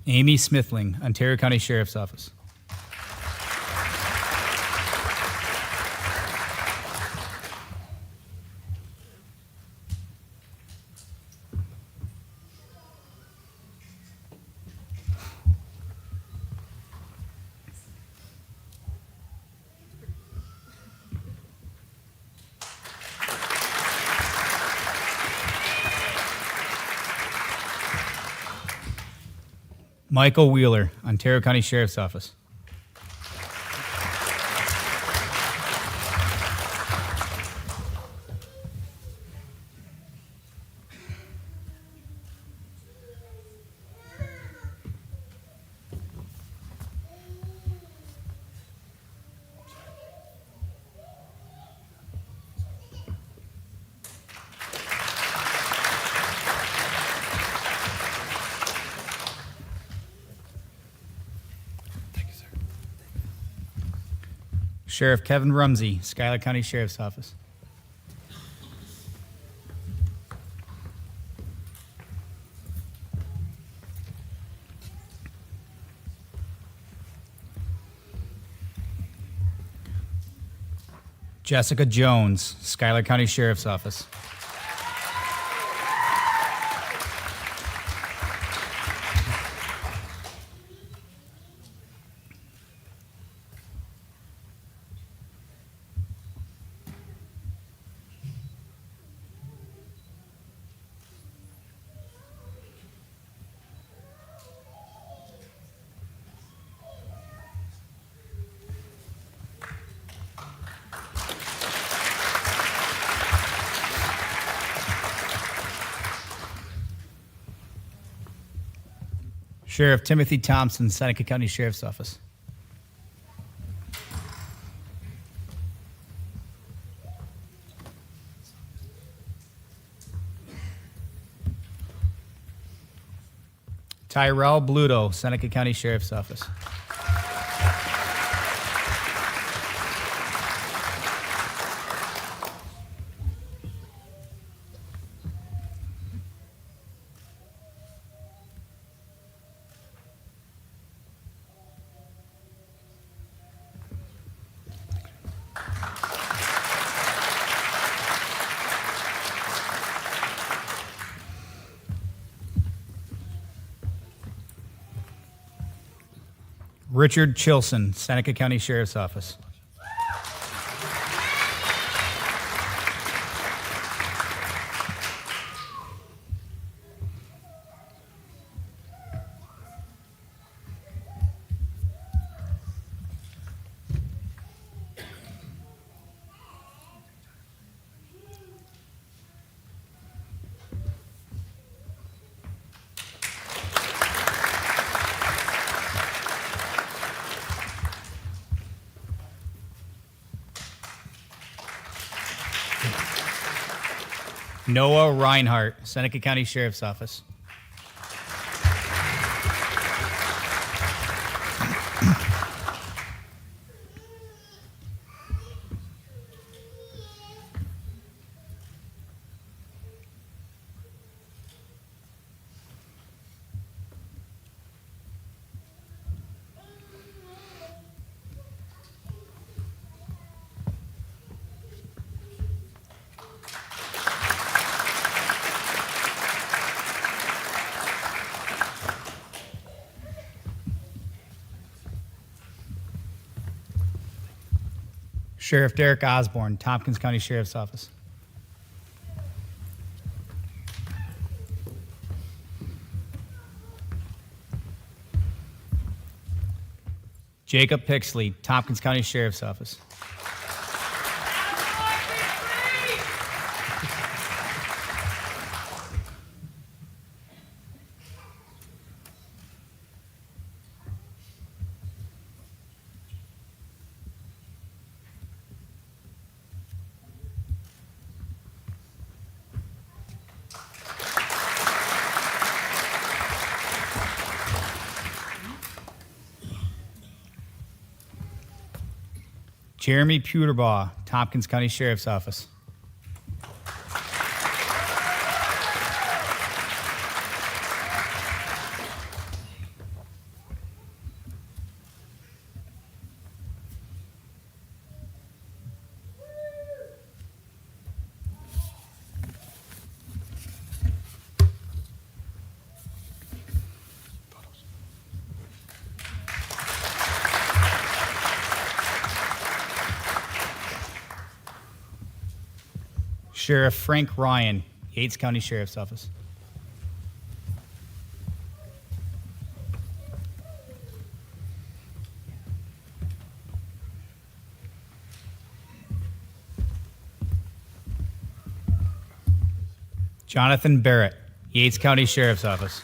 Amy Smithling, Ontario County Sheriff's Office. Michael Wheeler, Ontario County Sheriff's Office. Sheriff Kevin Rumsey, Schuyler County Sheriff's Office. Jessica Jones, Schuyler County Sheriff's Office. Sheriff Timothy Thompson, Seneca County Sheriff's Office. Tyrell Bluto, Seneca County Sheriff's Office. Richard Chilson, Seneca County Sheriff's Office. Noah Reinhardt, Seneca County Sheriff's Office. Sheriff Derek Osborne, Tompkins County Sheriff's Office. Jacob Pixley, Tompkins County Sheriff's Office. Jeremy Puterbaugh, Tompkins County Sheriff's Office. Sheriff Frank Ryan, Yates County Sheriff's Office. Jonathan Barrett, Yates County Sheriff's Office.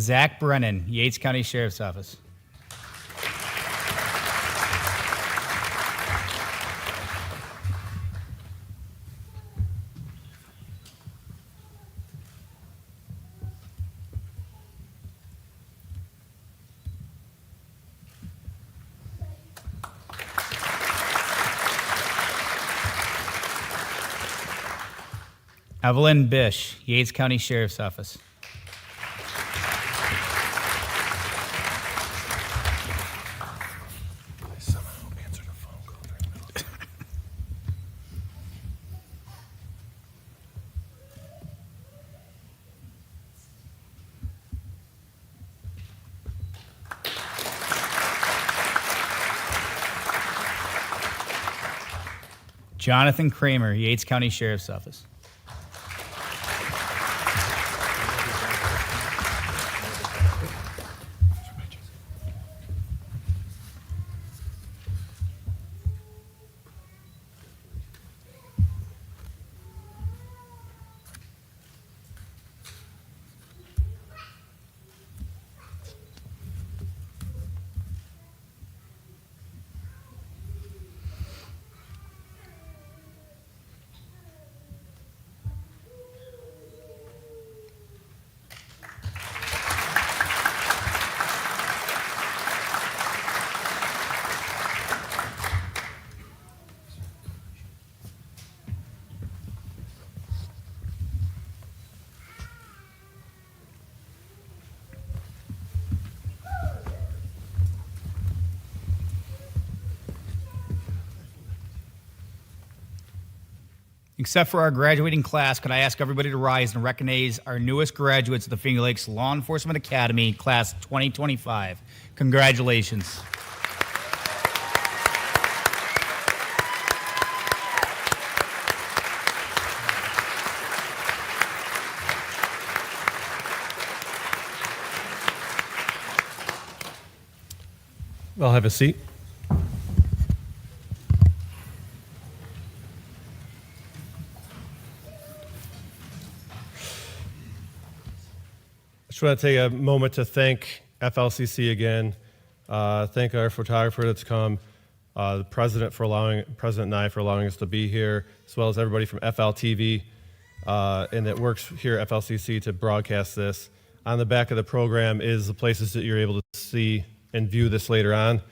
Zach Brennan, Yates County Sheriff's Office. Evelyn Bish, Yates County Sheriff's Office. Jonathan Kramer, Yates County Sheriff's Office. Except for our graduating class, could I ask everybody to rise and recognize our newest graduates of the Finger Lakes Law Enforcement Academy, Class 2025. Congratulations. I'll have a seat. I just want to take a moment to thank FLCC again. Thank our photographer that's come, the President and I for allowing us to be here, as well as everybody from FLTV and that works here at FLCC to broadcast this. On the back of the program is the places that you're able to see and view this later on.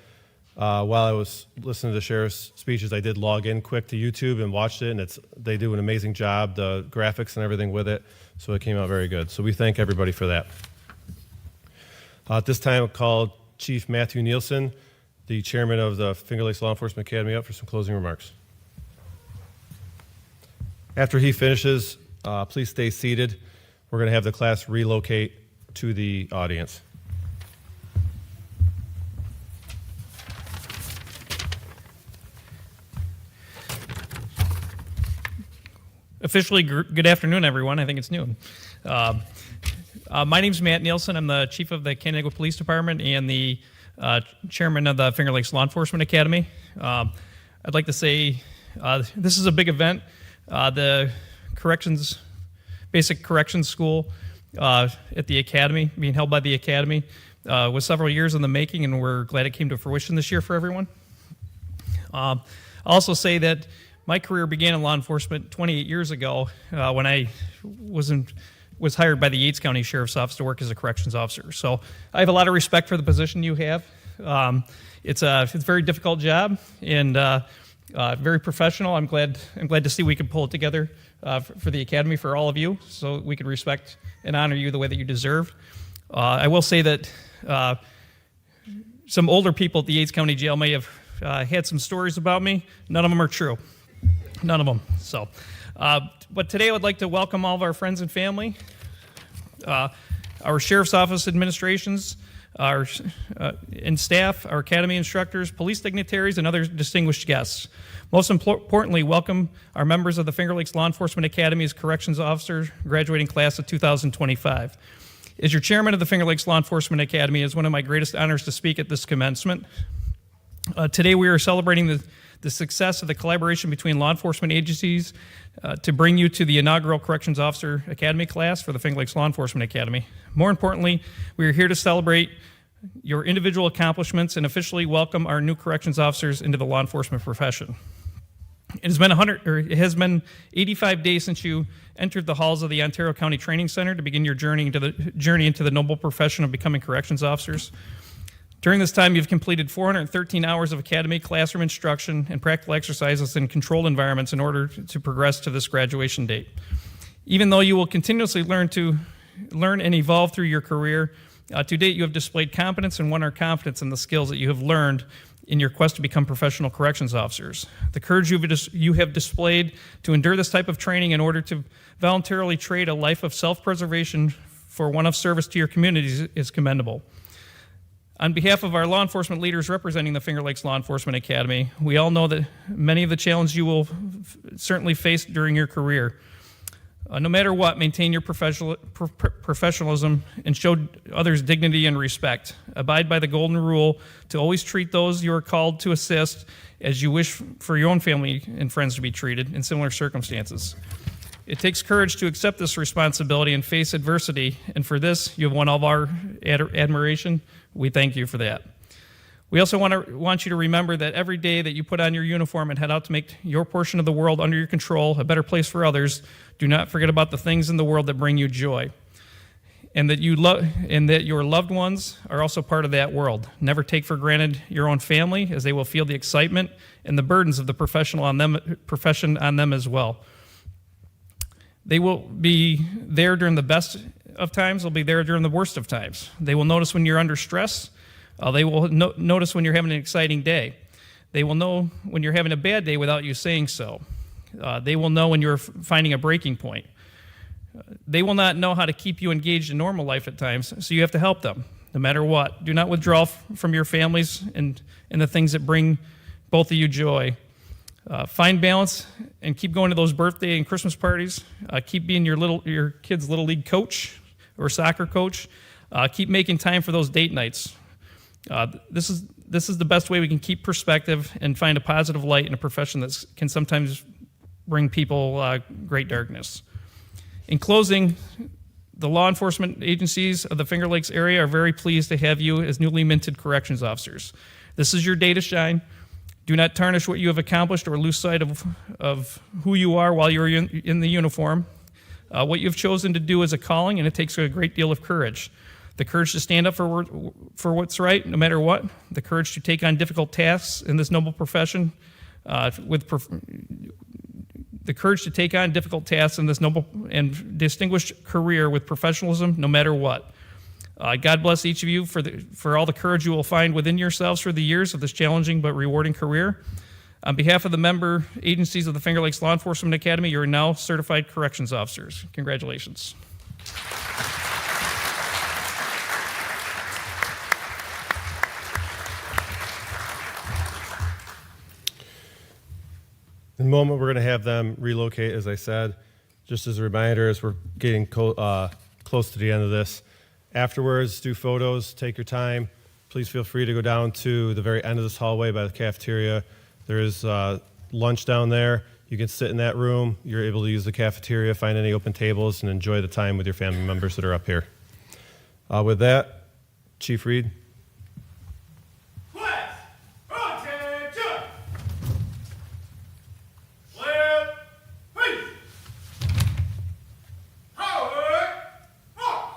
While I was listening to the sheriff's speeches, I did log in quick to YouTube and watched it, and they do an amazing job, the graphics and everything with it, so it came out very good. So we thank everybody for that. At this time, I'll call Chief Matthew Nielsen, the chairman of the Finger Lakes Law Enforcement Academy, up for some closing remarks. After he finishes, please stay seated. We're going to have the class relocate to the audience. Officially, good afternoon, everyone. I think it's noon. My name's Matt Nielsen. I'm the chief of the Canandaigua Police Department and the chairman of the Finger Lakes Law Enforcement Academy. I'd like to say this is a big event. The basic corrections school at the academy, being held by the academy, was several years in the making, and we're glad it came to fruition this year for everyone. I'll also say that my career began in law enforcement 28 years ago when I was hired by the Yates County Sheriff's Office to work as a corrections officer. So I have a lot of respect for the position you have. It's a very difficult job and very professional. I'm glad to see we could pull it together for the academy for all of you, so we could respect and honor you the way that you deserve. I will say that some older people at the Yates County Jail may have had some stories about me. None of them are true. None of them. So, but today I would like to welcome all of our friends and family, our Sheriff's Office administrations, and staff, our academy instructors, police dignitaries, and other distinguished guests. Most importantly, welcome our members of the Finger Lakes Law Enforcement Academy's Corrections Officer graduating class of 2025. As your chairman of the Finger Lakes Law Enforcement Academy, it's one of my greatest honors to speak at this commencement. Today we are celebrating the success of the collaboration between law enforcement agencies to bring you to the inaugural Corrections Officer Academy class for the Finger Lakes Law Enforcement Academy. More importantly, we are here to celebrate your individual accomplishments and officially welcome our new corrections officers into the law enforcement profession. It has been 85 days since you entered the halls of the Ontario County Training Center to begin your journey into the noble profession of becoming corrections officers. During this time, you've completed 413 hours of academy classroom instruction and practical exercises in controlled environments in order to progress to this graduation date. Even though you will continuously learn and evolve through your career, to date you have displayed competence and won our confidence in the skills that you have learned in your quest to become professional corrections officers. The courage you have displayed to endure this type of training in order to voluntarily trade a life of self-preservation for one of service to your communities is commendable. On behalf of our law enforcement leaders representing the Finger Lakes Law Enforcement Academy, we all know that many of the challenges you will certainly face during your career. No matter what, maintain your professionalism and show others dignity and respect. Abide by the golden rule to always treat those you are called to assist as you wish for your own family and friends to be treated in similar circumstances. It takes courage to accept this responsibility and face adversity, and for this, you have won all of our admiration. We thank you for that. We also want you to remember that every day that you put on your uniform and head out to make your portion of the world under your control a better place for others, do not forget about the things in the world that bring you joy, and that your loved ones are also part of that world. Never take for granted your own family, as they will feel the excitement and the burdens of the profession on them as well. They will be there during the best of times. They'll be there during the worst of times. They will notice when you're under stress. They will notice when you're having an exciting day. They will know when you're having a bad day without you saying so. They will know when you're finding a breaking point. They will not know how to keep you engaged in normal life at times, so you have to help them, no matter what. Do not withdraw from your families and the things that bring both of you joy. Find balance and keep going to those birthday and Christmas parties. Keep being your kid's little league coach or soccer coach. Keep making time for those date nights. This is the best way we can keep perspective and find a positive light in a profession that can sometimes bring people great darkness. In closing, the law enforcement agencies of the Finger Lakes area are very pleased to have you as newly minted corrections officers. This is your day to shine. Do not tarnish what you have accomplished or lose sight of who you are while you're in the uniform. What you've chosen to do is a calling, and it takes a great deal of courage. the courage to stand up for what's right, no matter what, the courage to take on difficult tasks in this noble profession, the courage to take on difficult tasks in this noble and distinguished career with professionalism, no matter what. God bless each of you for all the courage you will find within yourselves through the years of this challenging but rewarding career. On behalf of the member agencies of the Finger Lakes Law Enforcement Academy, you are now certified corrections officers. Congratulations. In a moment, we're going to have them relocate, as I said. Just as a reminder, as we're getting close to the end of this. Afterwards, do photos, take your time. Please feel free to go down to the very end of this hallway by the cafeteria. There is lunch down there. You can sit in that room. You're able to use the cafeteria, find any open tables, and enjoy the time with your family members that are up here. With that, Chief Reed. Class, attention! Left, face. Howard, up.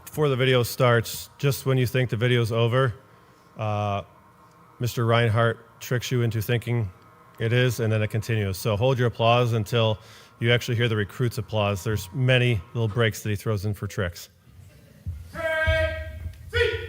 Before the video starts, just when you think the video's over, Mr. Reinhardt tricks you into thinking it is, and then it continues. So hold your applause until you actually hear the recruit's applause. There's many little breaks that he throws in for tricks. Take seat.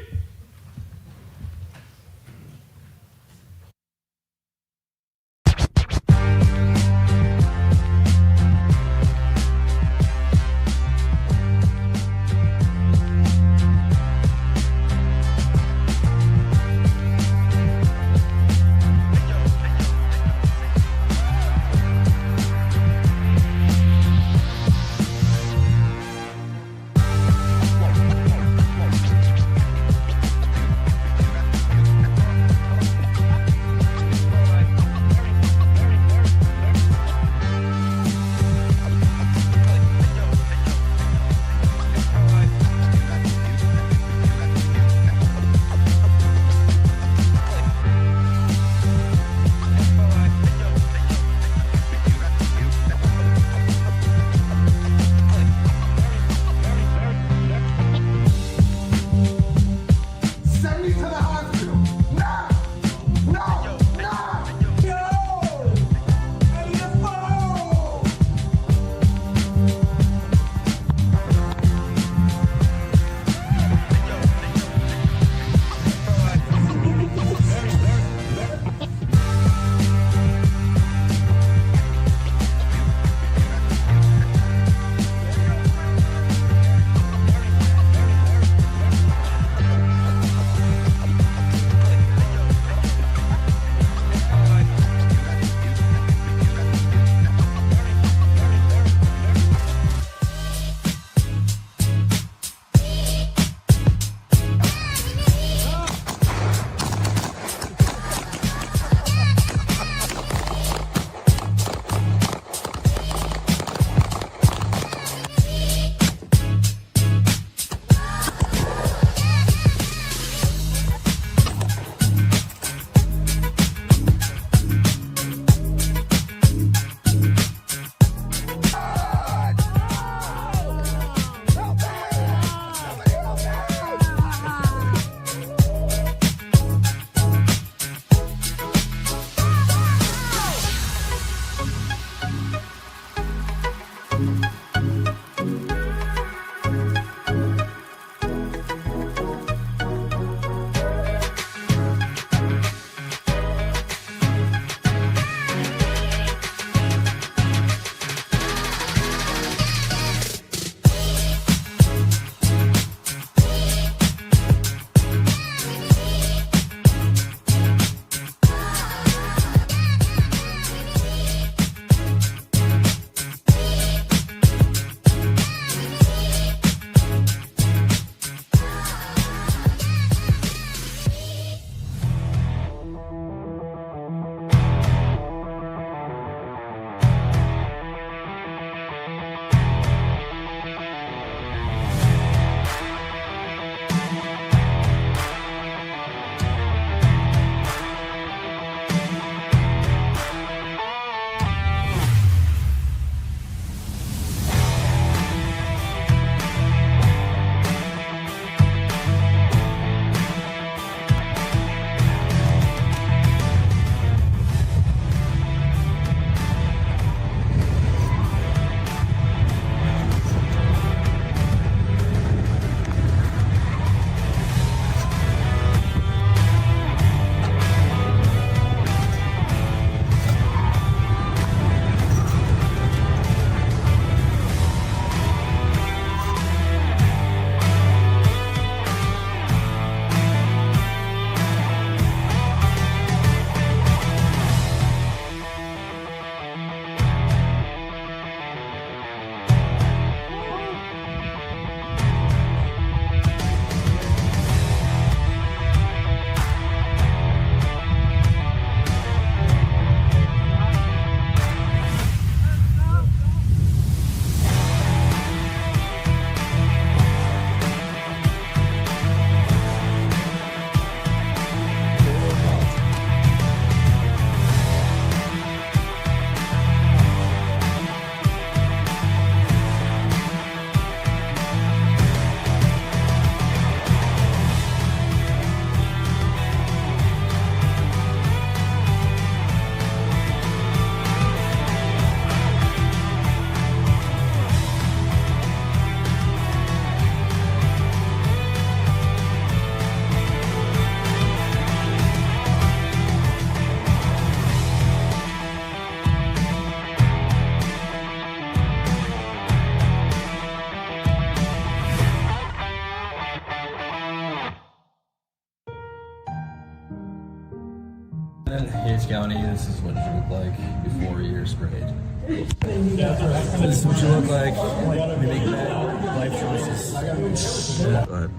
In Yates County, this is what you look like before you're sprayed. This is what you look like when you make bad life choices.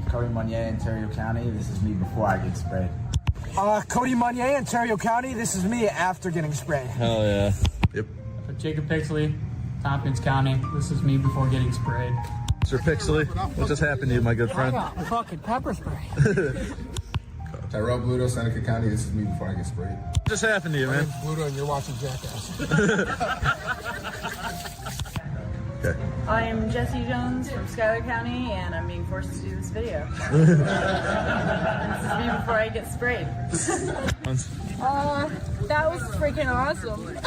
Cody Monnier, Ontario County. This is me before I get sprayed. Cody Monnier, Ontario County. This is me after getting sprayed. Hell yeah. Yep. Jacob Pixley, Tompkins County. This is me before getting sprayed. Sir Pixley, what just happened to you, my good friend? I got fucking pepper spray. Tyrell Bluto, Seneca County. This is me before I get sprayed. What just happened to you, man? Bluto, and you're watching Jackass. Okay. I am Jesse Jones from Schuyler County, and I'm being forced to do this video. This is me before I get sprayed. That was freaking awesome.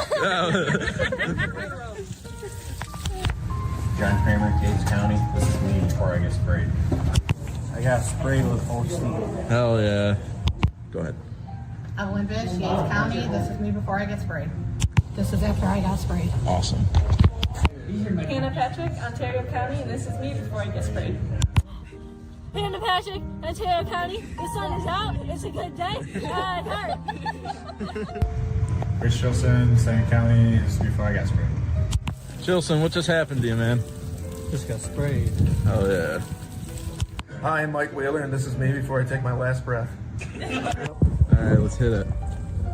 John Kramer, Yates County. This is me before I get sprayed. I got sprayed with OC. Hell yeah. Go ahead. Evelyn Bish, Yates County. This is me before I get sprayed. This is after I got sprayed. Awesome. Hannah Patrick, Ontario County, and this is me before I get sprayed. Hannah Patrick, Ontario County. The sun is out. It's a good day. It hurt. Rich Chilson, Seneca County. This is before I got sprayed. Chilson, what just happened to you, man? Just got sprayed. Hell yeah. Hi, I'm Mike Whaler, and this is me before I take my last breath. All right, let's hit it.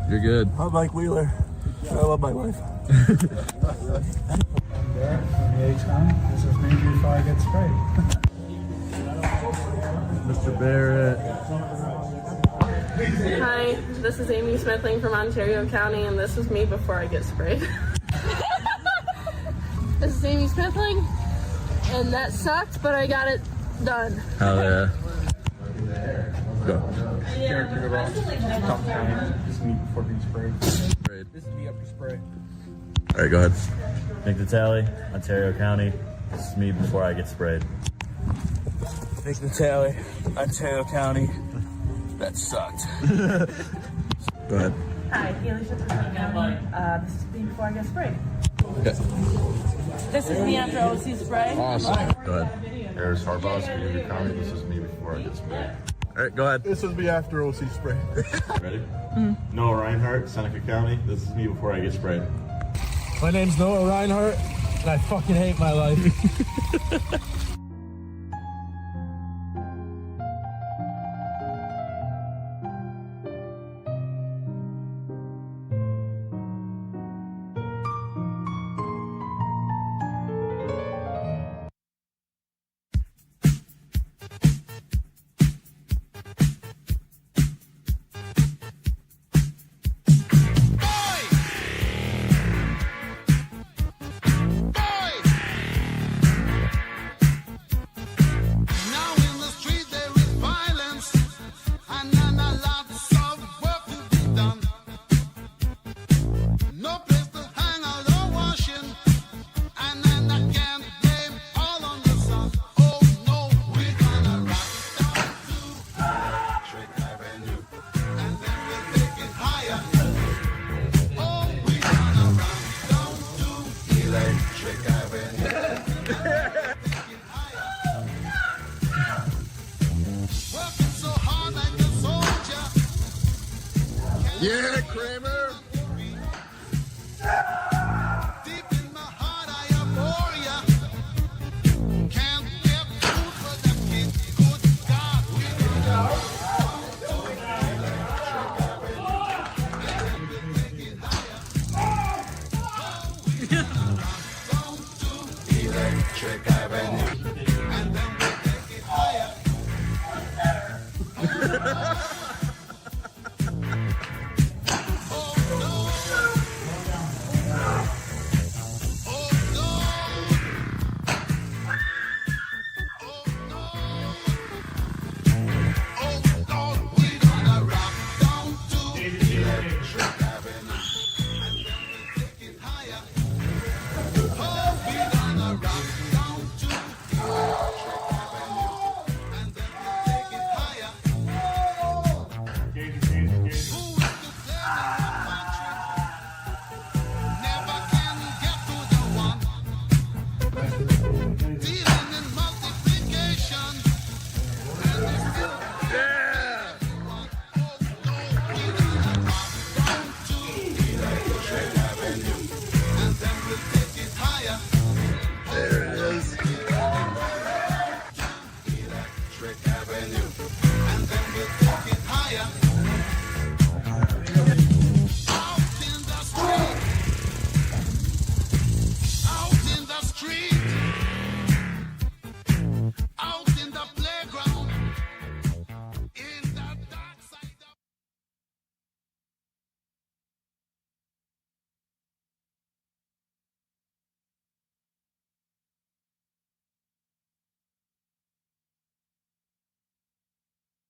You're good. I'm Mike Wheeler. I love my life. I'm Barrett from Yates County. This is me before I get sprayed. Mr. Barrett. Hi, this is Amy Smithling from Ontario County, and this is me before I get sprayed. This is Amy Smithling, and that sucked, but I got it done. Hell yeah. Go. Tom County. This is me before being sprayed. This is me after spray. All right, go ahead. Nick Natale, Ontario County. This is me before I get sprayed. Nick Natale, Ontario County. That sucked. Go ahead. Hi, Haley Shipper County. This is me before I get sprayed. Okay. This is me after OC spray. Awesome. Go ahead. Harris Harbaugh, Union County. This is me before I get sprayed. All right, go ahead. This is me after OC spray. Ready? Noah Reinhardt, Seneca County. This is me before I get sprayed. My name's Noah Reinhardt, and I fucking hate my life. Yeah, Kramer! Electric Avenue. And then we take it higher.